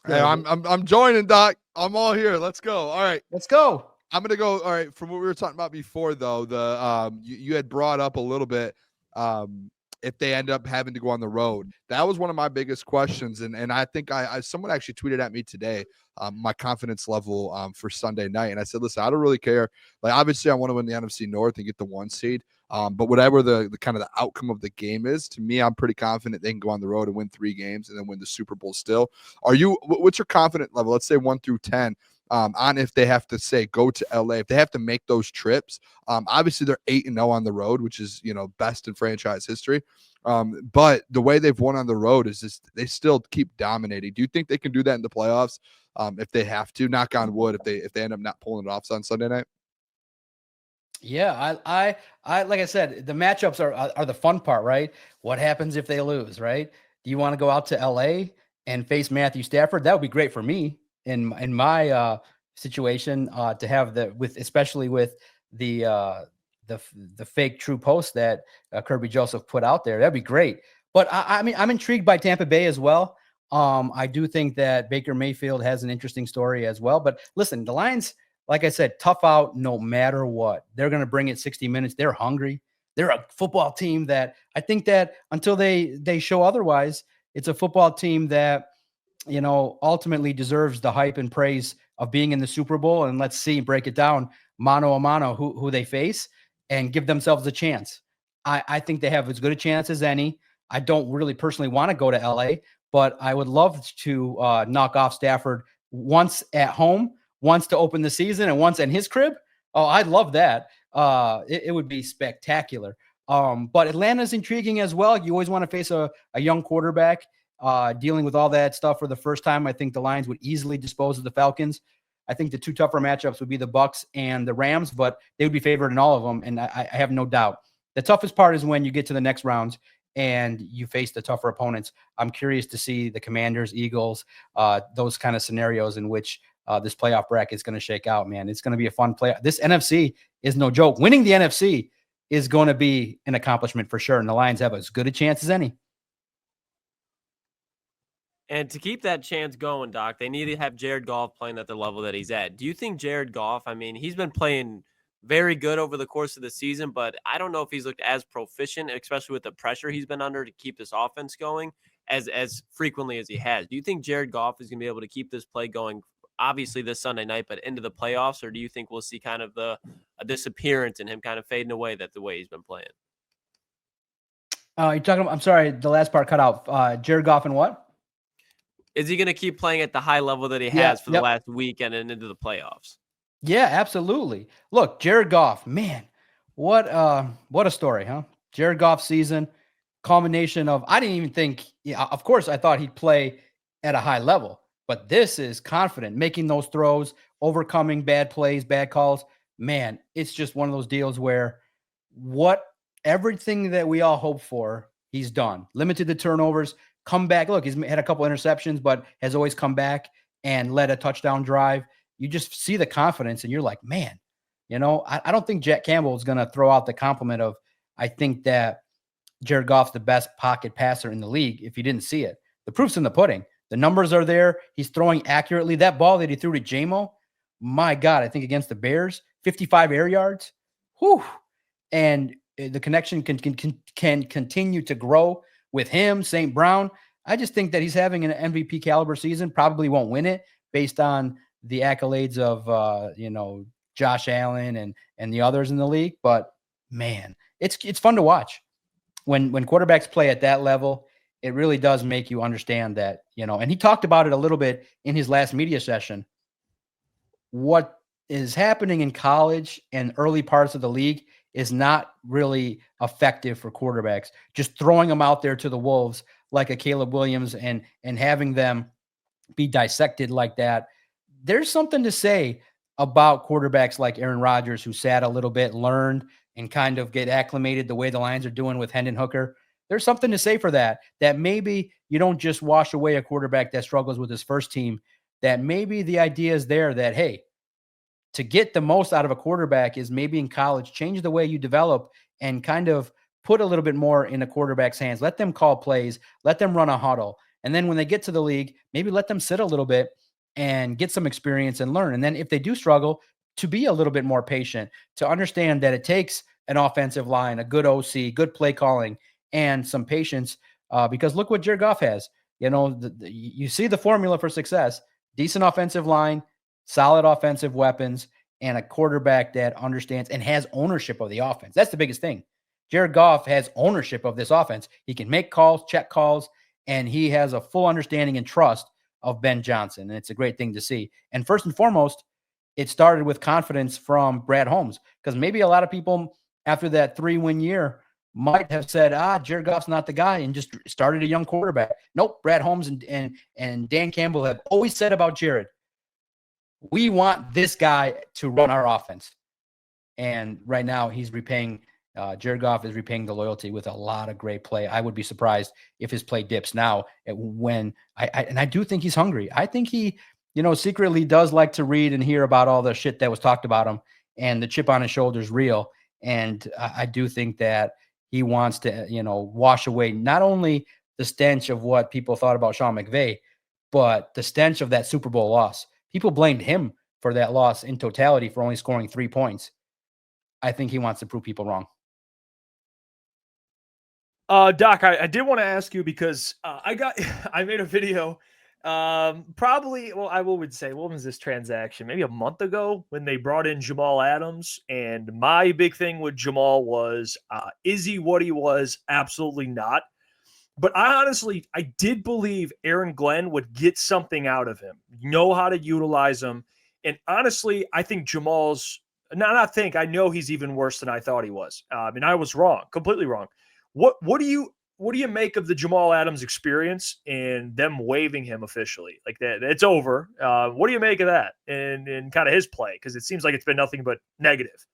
Hey, I'm joining, Doc. I'm all here. Let's go. All right. Let's go. I'm gonna go. All right. From what we were talking about before, though, you had brought up a little bit if they end up having to go on the road. That was one of my biggest questions, and I think someone actually tweeted at me today my confidence level for Sunday night, and I said, listen, I don't really care. Like, obviously, I want to win the NFC North and get the 1 seed, but whatever the kind of the outcome of the game is, to me, I'm pretty confident they can go on the road and win 3 games and then win the Super Bowl still. What's your confidence level? Let's say 1 through 10. On if they have to say go to LA, if they have to make those trips. Obviously they're 8-0 on the road, which is, best in franchise history. But the way they've won on the road is just they still keep dominating. Do you think they can do that in the playoffs? If they have to, knock on wood, if they end up not pulling it off on Sunday night? Yeah, I like I said, the matchups are the fun part, right? What happens if they lose, right? Do you want to go out to LA and face Matthew Stafford? That would be great for me in my situation to have especially with the fake true post that Kirby Joseph put out there. That'd be great. But I mean, I'm intrigued by Tampa Bay as well. I do think that Baker Mayfield has an interesting story as well. But listen, the Lions, like I said, tough out no matter what. They're going to bring it 60 minutes. They're hungry. They're a football team that I think that until they show otherwise, it's a football team that, ultimately deserves the hype and praise of being in the Super Bowl. And let's break it down mano a mano who they face and give themselves a chance. I think they have as good a chance as any. I don't really personally want to go to LA, but I would love to knock off Stafford once at home, once to open the season, and once in his crib. Oh, I'd love that. It would be spectacular. But Atlanta's intriguing as well. You always want to face a young quarterback dealing with all that stuff for the first time. I think the Lions would easily dispose of the Falcons. I think the two tougher matchups would be the Bucs and the Rams, but they would be favored in all of them. And I have no doubt. The toughest part is when you get to the next rounds and you face the tougher opponents. I'm curious to see the Commanders, Eagles, those kind of scenarios in which this playoff bracket is going to shake out, man. It's going to be a fun play. This NFC is no joke. Winning the NFC is going to be an accomplishment for sure. And the Lions have as good a chance as any. And to keep that chance going, Doc, they need to have Jared Goff playing at the level that he's at. Do you think Jared Goff, I mean, he's been playing very good over the course of the season, but I don't know if he's looked as proficient, especially with the pressure he's been under to keep this offense going as frequently as he has. Do you think Jared Goff is going to be able to keep this play going, obviously this Sunday night, but into the playoffs, or do you think we'll see kind of a disappearance in him kind of fading away the way he's been playing? You're talking about, I'm sorry, the last part cut out. Jared Goff and what? Is he going to keep playing at the high level that he has for the last weekend and into the playoffs? Yeah, absolutely. Look, Jared Goff, man, what a story, huh? Jared Goff season, culmination of, I didn't even think, of course, I thought he'd play at a high level, but this is confident, making those throws, overcoming bad plays, bad calls. Man, it's just one of those deals where everything that we all hope for, he's done. Limited the turnovers, come back. Look, he's had a couple interceptions, but has always come back and led a touchdown drive. You just see the confidence and you're like, man, I don't think Jack Campbell is going to throw out the compliment of, I think that Jared Goff's the best pocket passer in the league if you didn't see it. The proof's in the pudding. The numbers are there. He's throwing accurately. That ball that he threw to J-Mo, my God, I think against the Bears, 55 air yards. Whew. And the connection can continue to grow with him, St. Brown. I just think that he's having an MVP caliber season. Probably won't win it based on the accolades of Josh Allen and the others in the league. But man, it's fun to watch. When quarterbacks play at that level, it really does make you understand that, and he talked about it a little bit in his last media session. What is happening in college and early parts of the league is not really effective for quarterbacks. Just throwing them out there to the wolves like a Caleb Williams and having them be dissected like that. There's something to say about quarterbacks like Aaron Rodgers, who sat a little bit, learned, and kind of get acclimated the way the Lions are doing with Hendon Hooker. There's something to say for that maybe you don't just wash away a quarterback that struggles with his first team, that maybe the idea is there that, hey, to get the most out of a quarterback is maybe in college, change the way you develop and kind of put a little bit more in a quarterback's hands. Let them call plays, let them run a huddle. And then when they get to the league, maybe let them sit a little bit and get some experience and learn. And then if they do struggle, to be a little bit more patient, to understand that it takes an offensive line, a good OC, good play calling, and some patience. Because look what Jared Goff has. You see the formula for success: decent offensive line, solid offensive weapons, and a quarterback that understands and has ownership of the offense. That's the biggest thing. Jared Goff has ownership of this offense. He can make calls, check calls, and he has a full understanding and trust of Ben Johnson. And it's a great thing to see. And first and foremost, it started with confidence from Brad Holmes, because maybe a lot of people after that 3-win year might have said, Jared Goff's not the guy, and just started a young quarterback. Nope. Brad Holmes and Dan Campbell have always said about Jared, we want this guy to run our offense. And right now he's repaying, Jared Goff is repaying the loyalty with a lot of great play. I would be surprised if his play dips now when I do think he's hungry. I think he, secretly does like to read and hear about all the shit that was talked about him, and the chip on his shoulder is real. And I do think that he wants to, wash away not only the stench of what people thought about Sean McVay, but the stench of that Super Bowl loss. People blamed him for that loss in totality for only scoring 3 points. I think he wants to prove people wrong. Doc, I did want to ask you because I made a video I would say, what was this transaction? Maybe a month ago when they brought in Jamal Adams. And my big thing with Jamal was, is he what he was? Absolutely not. But I did believe Aaron Glenn would get something out of him, know how to utilize him. And honestly, I think I know he's even worse than I thought he was. I was wrong, completely wrong. What do you what do you make of the Jamal Adams experience and them waiving him officially? Like that, it's over. What do you make of that and kind of his play? Because it seems like it's been nothing but negative.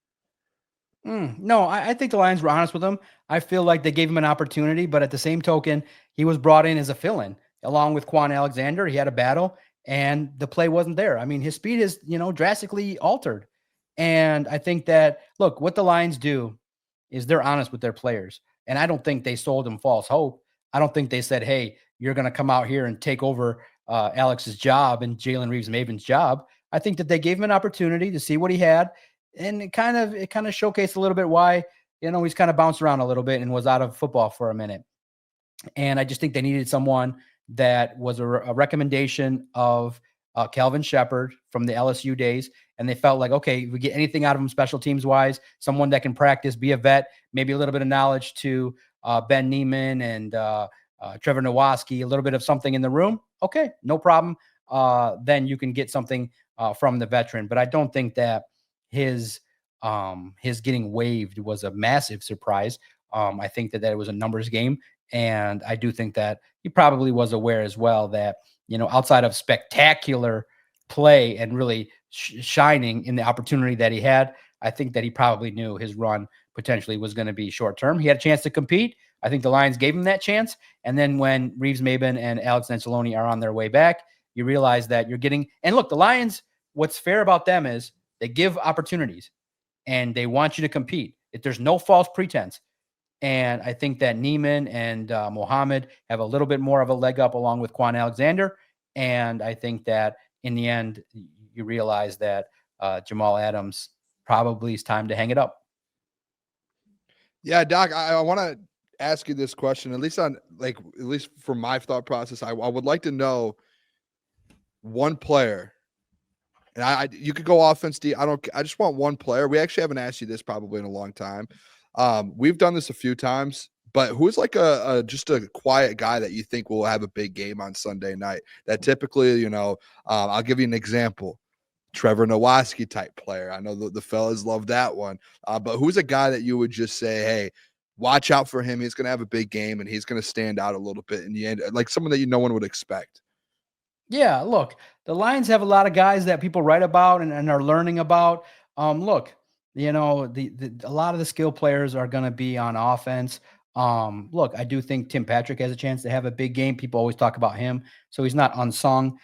No, I think the Lions were honest with him. I feel like they gave him an opportunity, but at the same token, he was brought in as a fill-in along with Quan Alexander. He had a battle, and the play wasn't there. I mean, his speed is, drastically altered. And I think that, look, what the Lions do is they're honest with their players. And I don't think they sold him false hope. I don't think they said, hey, you're going to come out here and take over Alex's job and Jalen Reeves-Maybin's job. I think that they gave him an opportunity to see what he had. And it kind of showcased a little bit why, he's kind of bounced around a little bit and was out of football for a minute. And I just think they needed someone that was a recommendation of Calvin Shepard from the LSU days. And they felt like, okay, if we get anything out of him special teams wise, someone that can practice, be a vet, maybe a little bit of knowledge to Ben Neiman and Trevor Nowaski, a little bit of something in the room. Okay, no problem. Then you can get something from the veteran. But I don't think that his getting waived was a massive surprise. I think that it was a numbers game. And I do think that he probably was aware as well that, outside of spectacular play and really shining in the opportunity that he had, I think that he probably knew his run potentially was going to be short-term. He had a chance to compete. I think the Lions gave him that chance. And then when Reeves-Maybin and Alex Anzalone are on their way back, you realize that you're getting, and look, the Lions, what's fair about them is they give opportunities and they want you to compete. If there's no false pretense. And I think that Neiman and Mohammed have a little bit more of a leg up along with Quan Alexander. And I think that in the end, you realize that Jamal Adams probably is time to hang it up. Yeah, Doc, I want to ask you this question, at least from my thought process. I would like to know one player, and you could go offense, D. I just want one player. We actually haven't asked you this probably in a long time. We've done this a few times, but who's like just a quiet guy that you think will have a big game on Sunday night that typically, I'll give you an example. Trevor Nowaski type player. I know the fellas love that one. But who's a guy that you would just say, hey, watch out for him. He's going to have a big game and he's going to stand out a little bit in the end, like someone that no one would expect. Yeah, look, the Lions have a lot of guys that people write about and are learning about. Look, a lot of the skill players are going to be on offense. Look, I do think Tim Patrick has a chance to have a big game. People always talk about him, so he's not unsung.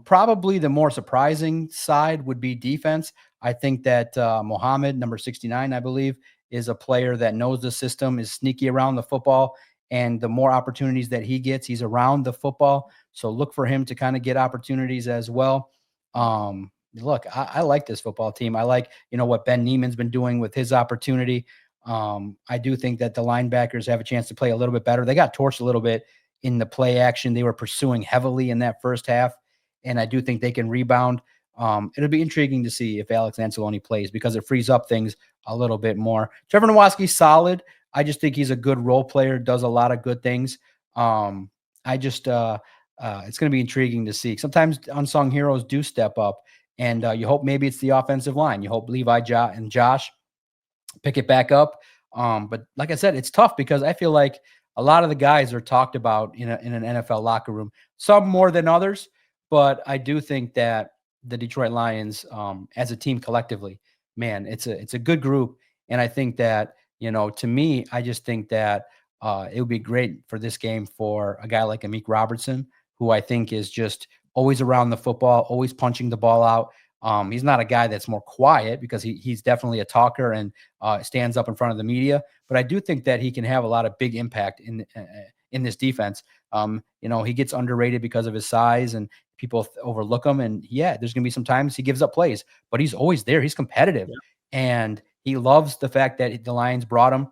Probably the more surprising side would be defense. I think that Mohammed, number 69, I believe, is a player that knows the system, is sneaky around the football, and the more opportunities that he gets, he's around the football. So look for him to kind of get opportunities as well. Look, I like this football team. I like, what Ben Neiman's been doing with his opportunity. I do think that the linebackers have a chance to play a little bit better. They got torched a little bit in the play action. They were pursuing heavily in that first half, and I do think they can rebound. It'll be intriguing to see if Alex Anzalone plays because it frees up things a little bit more. Trevor Nowaski's solid. I just think he's a good role player, does a lot of good things. It's going to be intriguing to see. Sometimes unsung heroes do step up, and you hope maybe it's the offensive line. You hope Levi and Josh pick it back up. But like I said, it's tough because I feel like a lot of the guys are talked about in an NFL locker room, some more than others. But I do think that the Detroit Lions, as a team collectively, man, it's a good group. And I think that, to me, I just think that it would be great for this game for a guy like Amik Robertson, who I think is just always around the football, always punching the ball out. He's not a guy that's more quiet because he's definitely a talker and stands up in front of the media. But I do think that he can have a lot of big impact in this defense. He gets underrated because of his size and people overlook him. And yeah, there's going to be some times he gives up plays, but he's always there. He's competitive. Yeah. And he loves the fact that the Lions brought him.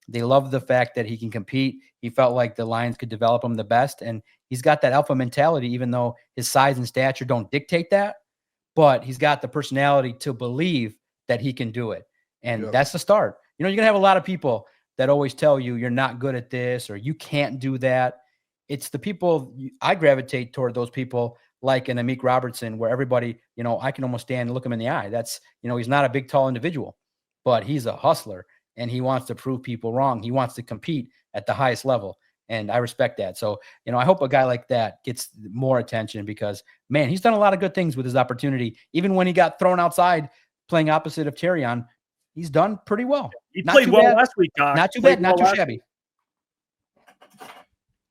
They love the fact that he can compete. He felt like the Lions could develop him the best. And he's got that alpha mentality, even though his size and stature don't dictate that. But he's got the personality to believe that he can do it. And that's the start. You're going to have a lot of people that always tell you you're not good at this or you can't do that. It's the people I gravitate toward, those people like an Amik Robertson, where everybody, I can almost stand and look him in the eye. That's, he's not a big, tall individual, but he's a hustler and he wants to prove people wrong. He wants to compete at the highest level. And I respect that. So, I hope a guy like that gets more attention because, man, he's done a lot of good things with his opportunity. Even when he got thrown outside playing opposite of Terrion, he's done pretty well. He played well last week, Doc. Not too bad, not too shabby.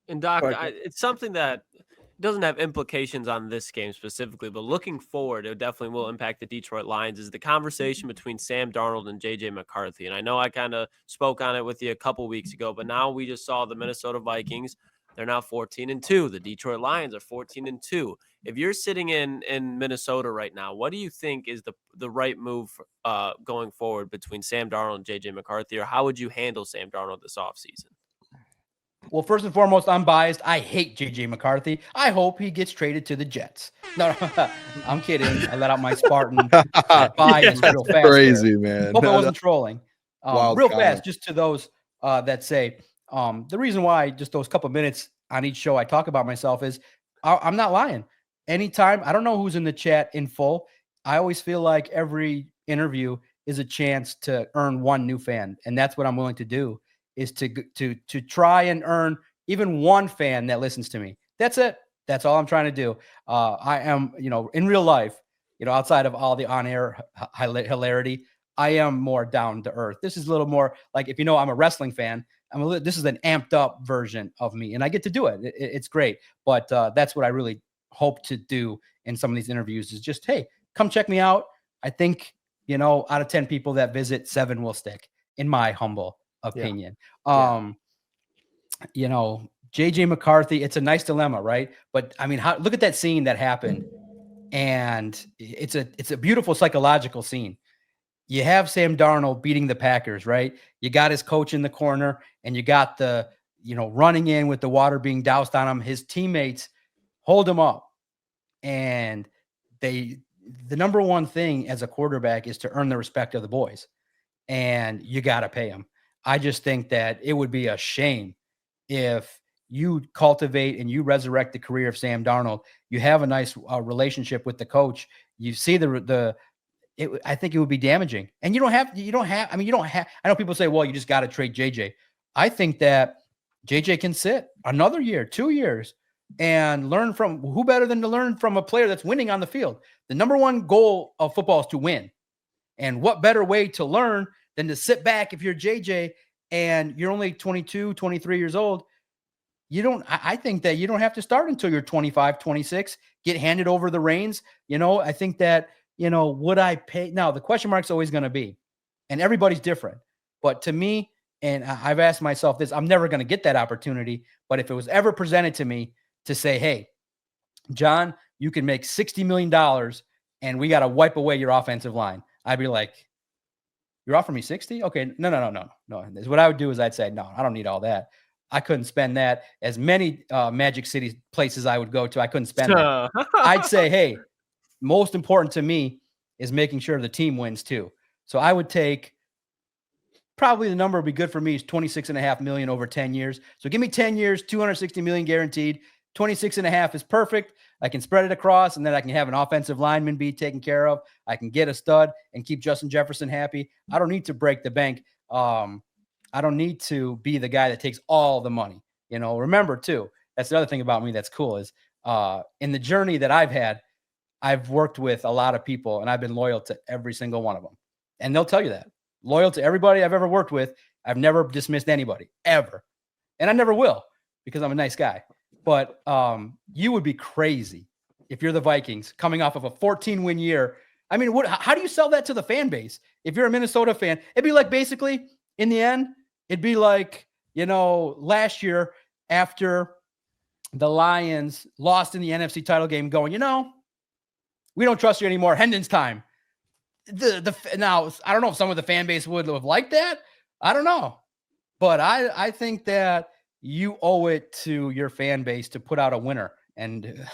And Doc, it's something that doesn't have implications on this game specifically, but looking forward, it definitely will impact the Detroit Lions, is the conversation between Sam Darnold and J.J. McCarthy. And I know I kind of spoke on it with you a couple weeks ago, but now we just saw the Minnesota Vikings. They're now 14-2. The Detroit Lions are 14-2. If you're sitting in Minnesota right now, what do you think is the right move going forward between Sam Darnold and J.J. McCarthy, or how would you handle Sam Darnold this offseason? Well, first and foremost, I'm biased. I hate J.J. McCarthy. I hope he gets traded to the Jets. No, I'm kidding. I let out my Spartan bias real fast. Crazy, man. Hope I wasn't trolling. Real comment. fast, just to those that say, the reason why just those couple minutes on each show I talk about myself is I'm not lying. Anytime, I don't know who's in the chat in full. I always feel like every interview is a chance to earn one new fan. And that's what I'm willing to do, is to try and earn even one fan that listens to me. That's it. That's all I'm trying to do. I am, in real life, outside of all the on-air hilarity, I am more down to earth. This is a little more like, if I'm a wrestling fan, this is an amped up version of me, and I get to do it. It's great. But that's what I really hope to do in some of these interviews, is just, hey, come check me out. I think, out of 10 people that visit, 7 will stick, in my humble opinion. JJ McCarthy, it's a nice dilemma, right? But look at that scene that happened, and it's a beautiful psychological scene. You have Sam Darnold beating the Packers, right? You got his coach in the corner, and you got the running in with the water being doused on him. His teammates hold him up, and the number one thing as a quarterback is to earn the respect of the boys, and you got to pay them. I just think that it would be a shame if you cultivate and you resurrect the career of Sam Darnold. You have a nice relationship with the coach. You see I think it would be damaging. And you don't have, I know people say, well, you just got to trade JJ. I think that JJ can sit another year, 2 years, and learn from, who better than to learn from a player that's winning on the field? The number one goal of football is to win. And what better way to learn than to sit back if you're JJ and you're only 22, 23 years old? I think that you don't have to start until you're 25, 26, get handed over the reins. I think that, would I pay? Now, the question mark's always going to be, and everybody's different, but to me, and I've asked myself this, I'm never going to get that opportunity. But if it was ever presented to me to say, hey, John, you can make $60 million and we got to wipe away your offensive line, I'd be like, you're offering me 60? Okay. No. What I would do is I'd say, no, I don't need all that. I couldn't spend that. As many Magic City places I would go to, I couldn't spend that. I'd say, hey, most important to me is making sure the team wins too. So I would take, probably the number would be good for me, is $26.5 million over 10 years. So give me 10 years, $260 million guaranteed. 26.5 is perfect. I can spread it across, and then I can have an offensive lineman be taken care of. I can get a stud and keep Justin Jefferson happy. I don't need to break the bank. I don't need to be the guy that takes all the money. Remember too, that's the other thing about me that's cool, is in the journey that I've had, I've worked with a lot of people, and I've been loyal to every single one of them. And they'll tell you that. Loyal to everybody I've ever worked with. I've never dismissed anybody, ever. And I never will, because I'm a nice guy. But you would be crazy if you're the Vikings coming off of a 14-win year. How do you sell that to the fan base? If you're a Minnesota fan, it'd be like, basically, in the end, it'd be like, last year after the Lions lost in the NFC title game, going, we don't trust you anymore. Hendon's time. Now, I don't know if some of the fan base would have liked that. I don't know. But I think that you owe it to your fan base to put out a winner. And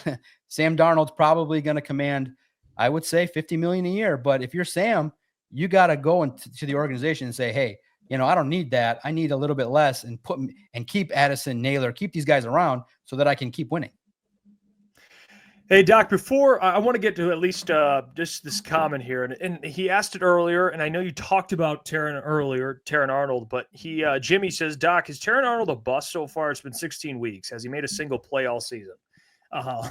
Sam Darnold's probably going to command, I would say, $50 million a year. But if you're Sam, you got to go to the organization and say, hey, I don't need that. I need a little bit less, and keep Addison, Naylor, keep these guys around so that I can keep winning. Hey, Doc, before I want to get to at least just this comment here, and he asked it earlier, and I know you talked about Terran Arnold, but Jimmy says, Doc, is Terran Arnold a bust so far? It's been 16 weeks. Has he made a single play all season? Yeah,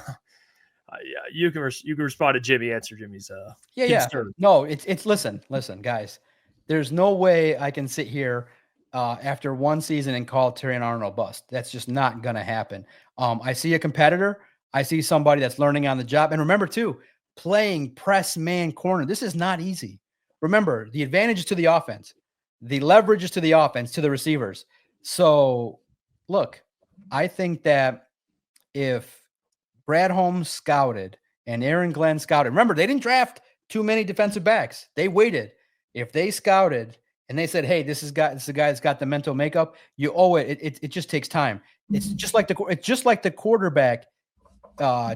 you can respond to Jimmy, answer Jimmy's concern. No, it's listen, guys. There's no way I can sit here after one season and call Terran Arnold a bust. That's just not going to happen. I see a competitor. I see somebody that's learning on the job. And remember, too, playing press man corner. This is not easy. Remember, the advantage is to the offense. The leverage is to the offense, to the receivers. So, look, I think that if Brad Holmes scouted and Aaron Glenn scouted, remember, they didn't draft too many defensive backs. They waited. If they scouted and they said, hey, this is the guy that's got the mental makeup, you owe it. It just takes time. It's just like the quarterback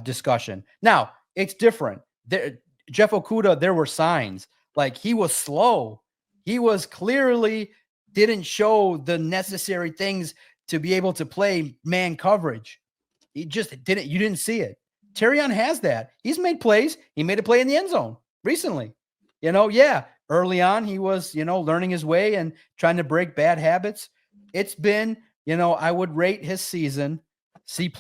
discussion. Now it's different. Jeff Okudah, there were signs like he was slow. He was clearly didn't show the necessary things to be able to play man coverage. He just didn't. You didn't see it. Terrion has that. He's made plays. He made a play in the end zone recently. Early on he was, learning his way and trying to break bad habits. It's been, I would rate his season C+.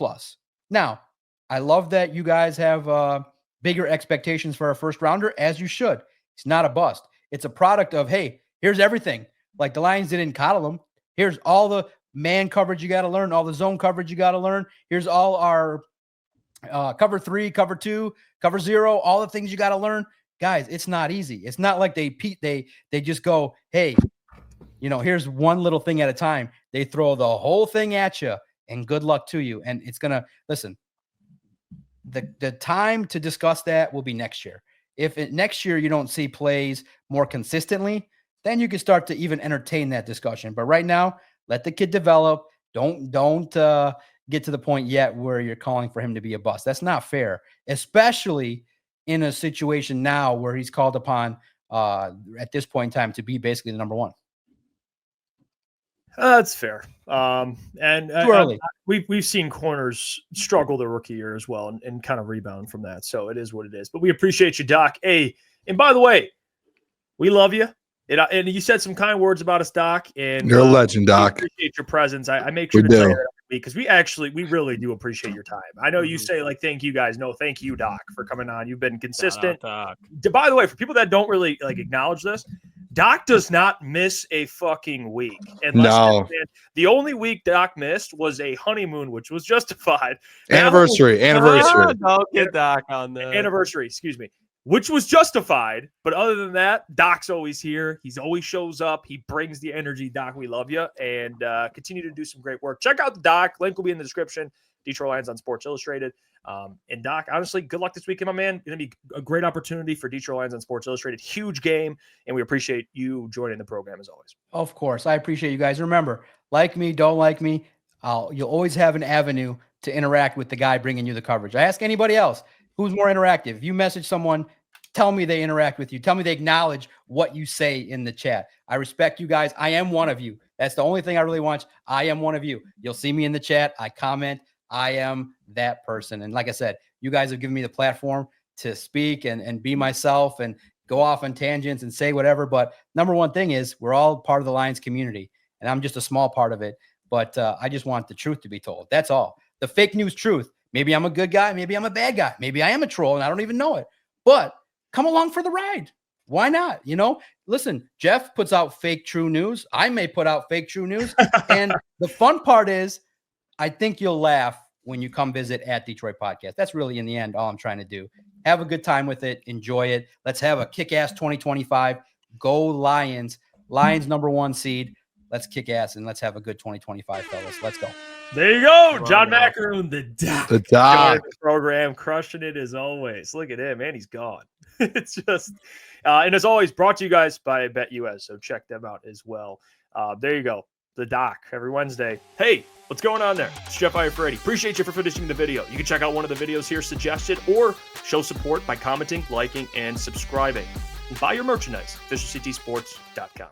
Now, I love that you guys have bigger expectations for our first rounder, as you should. It's not a bust. It's a product of, hey, here's everything. Like the Lions didn't coddle him. Here's all the man coverage you got to learn, all the zone coverage you got to learn. Here's all our cover 3, cover 2, cover 0, all the things you got to learn. Guys, it's not easy. It's not like they just go, hey, here's one little thing at a time. They throw the whole thing at you and good luck to you. And it's going to, listen, the time to discuss that will be next year. If next year you don't see plays more consistently, then you can start to even entertain that discussion. But right now, let the kid develop. Don't get to the point yet where you're calling for him to be a bust. That's not fair, especially in a situation now where he's called upon at this point in time to be basically the number one. That's fair. And too early. We've seen corners struggle the rookie year as well and kind of rebound from that. So it is what it is. But we appreciate you, Doc. Hey, and by the way, we love you. And you said some kind words about us, Doc. And you're a legend, Doc. We appreciate your presence. I make sure to say that every week because we really do appreciate your time. I know you say thank you guys. No, thank you, Doc, for coming on. You've been consistent. By the way, for people that don't really acknowledge this, Doc does not miss a fucking week. No. The only week Doc missed was a honeymoon, which was justified. Anniversary. Don't get Doc on the anniversary. Excuse me. Which was justified. But other than that, Doc's always here. He's always shows up. He brings the energy. Doc, we love you. And continue to do some great work. Check out the Doc. Link will be in the description. Detroit Lions on Sports Illustrated. And Doc, honestly, good luck this weekend, my man. It's going to be a great opportunity for Detroit Lions on Sports Illustrated. Huge game. And we appreciate you joining the program as always. Of course. I appreciate you guys. Remember, like me, don't like me. You'll always have an avenue to interact with the guy bringing you the coverage. I ask anybody else. Who's more interactive? You message someone, tell me they interact with you. Tell me they acknowledge what you say in the chat. I respect you guys. I am one of you. That's the only thing I really want. I am one of you. You'll see me in the chat. I comment. I am that person. And like I said, you guys have given me the platform to speak and be myself and go off on tangents and say whatever. But number one thing is we're all part of the Lions community, and I'm just a small part of it. But I just want the truth to be told. That's all. The fake news truth. Maybe I'm a good guy. Maybe I'm a bad guy. Maybe I am a troll and I don't even know it. But come along for the ride. Why not? Listen, Jeff puts out fake true news. I may put out fake true news. And the fun part is I think you'll laugh when you come visit at Detroit Podcast. That's really in the end all I'm trying to do. Have a good time with it. Enjoy it. Let's have a kick-ass 2025. Go Lions. Lions #1 seed. Let's kick ass and let's have a good 2025, fellas. Let's go. There you go. John Maakaron, the Doc. The Doc. Program, crushing it as always. Look at him, man. He's gone. It's just, and as always, brought to you guys by BetUS. So check them out as well. There you go. The Doc every Wednesday. Hey, what's going on there? It's Jeff Iafrate. Appreciate you for finishing the video. You can check out one of the videos here suggested or show support by commenting, liking, and subscribing. And buy your merchandise, officialctsports.com.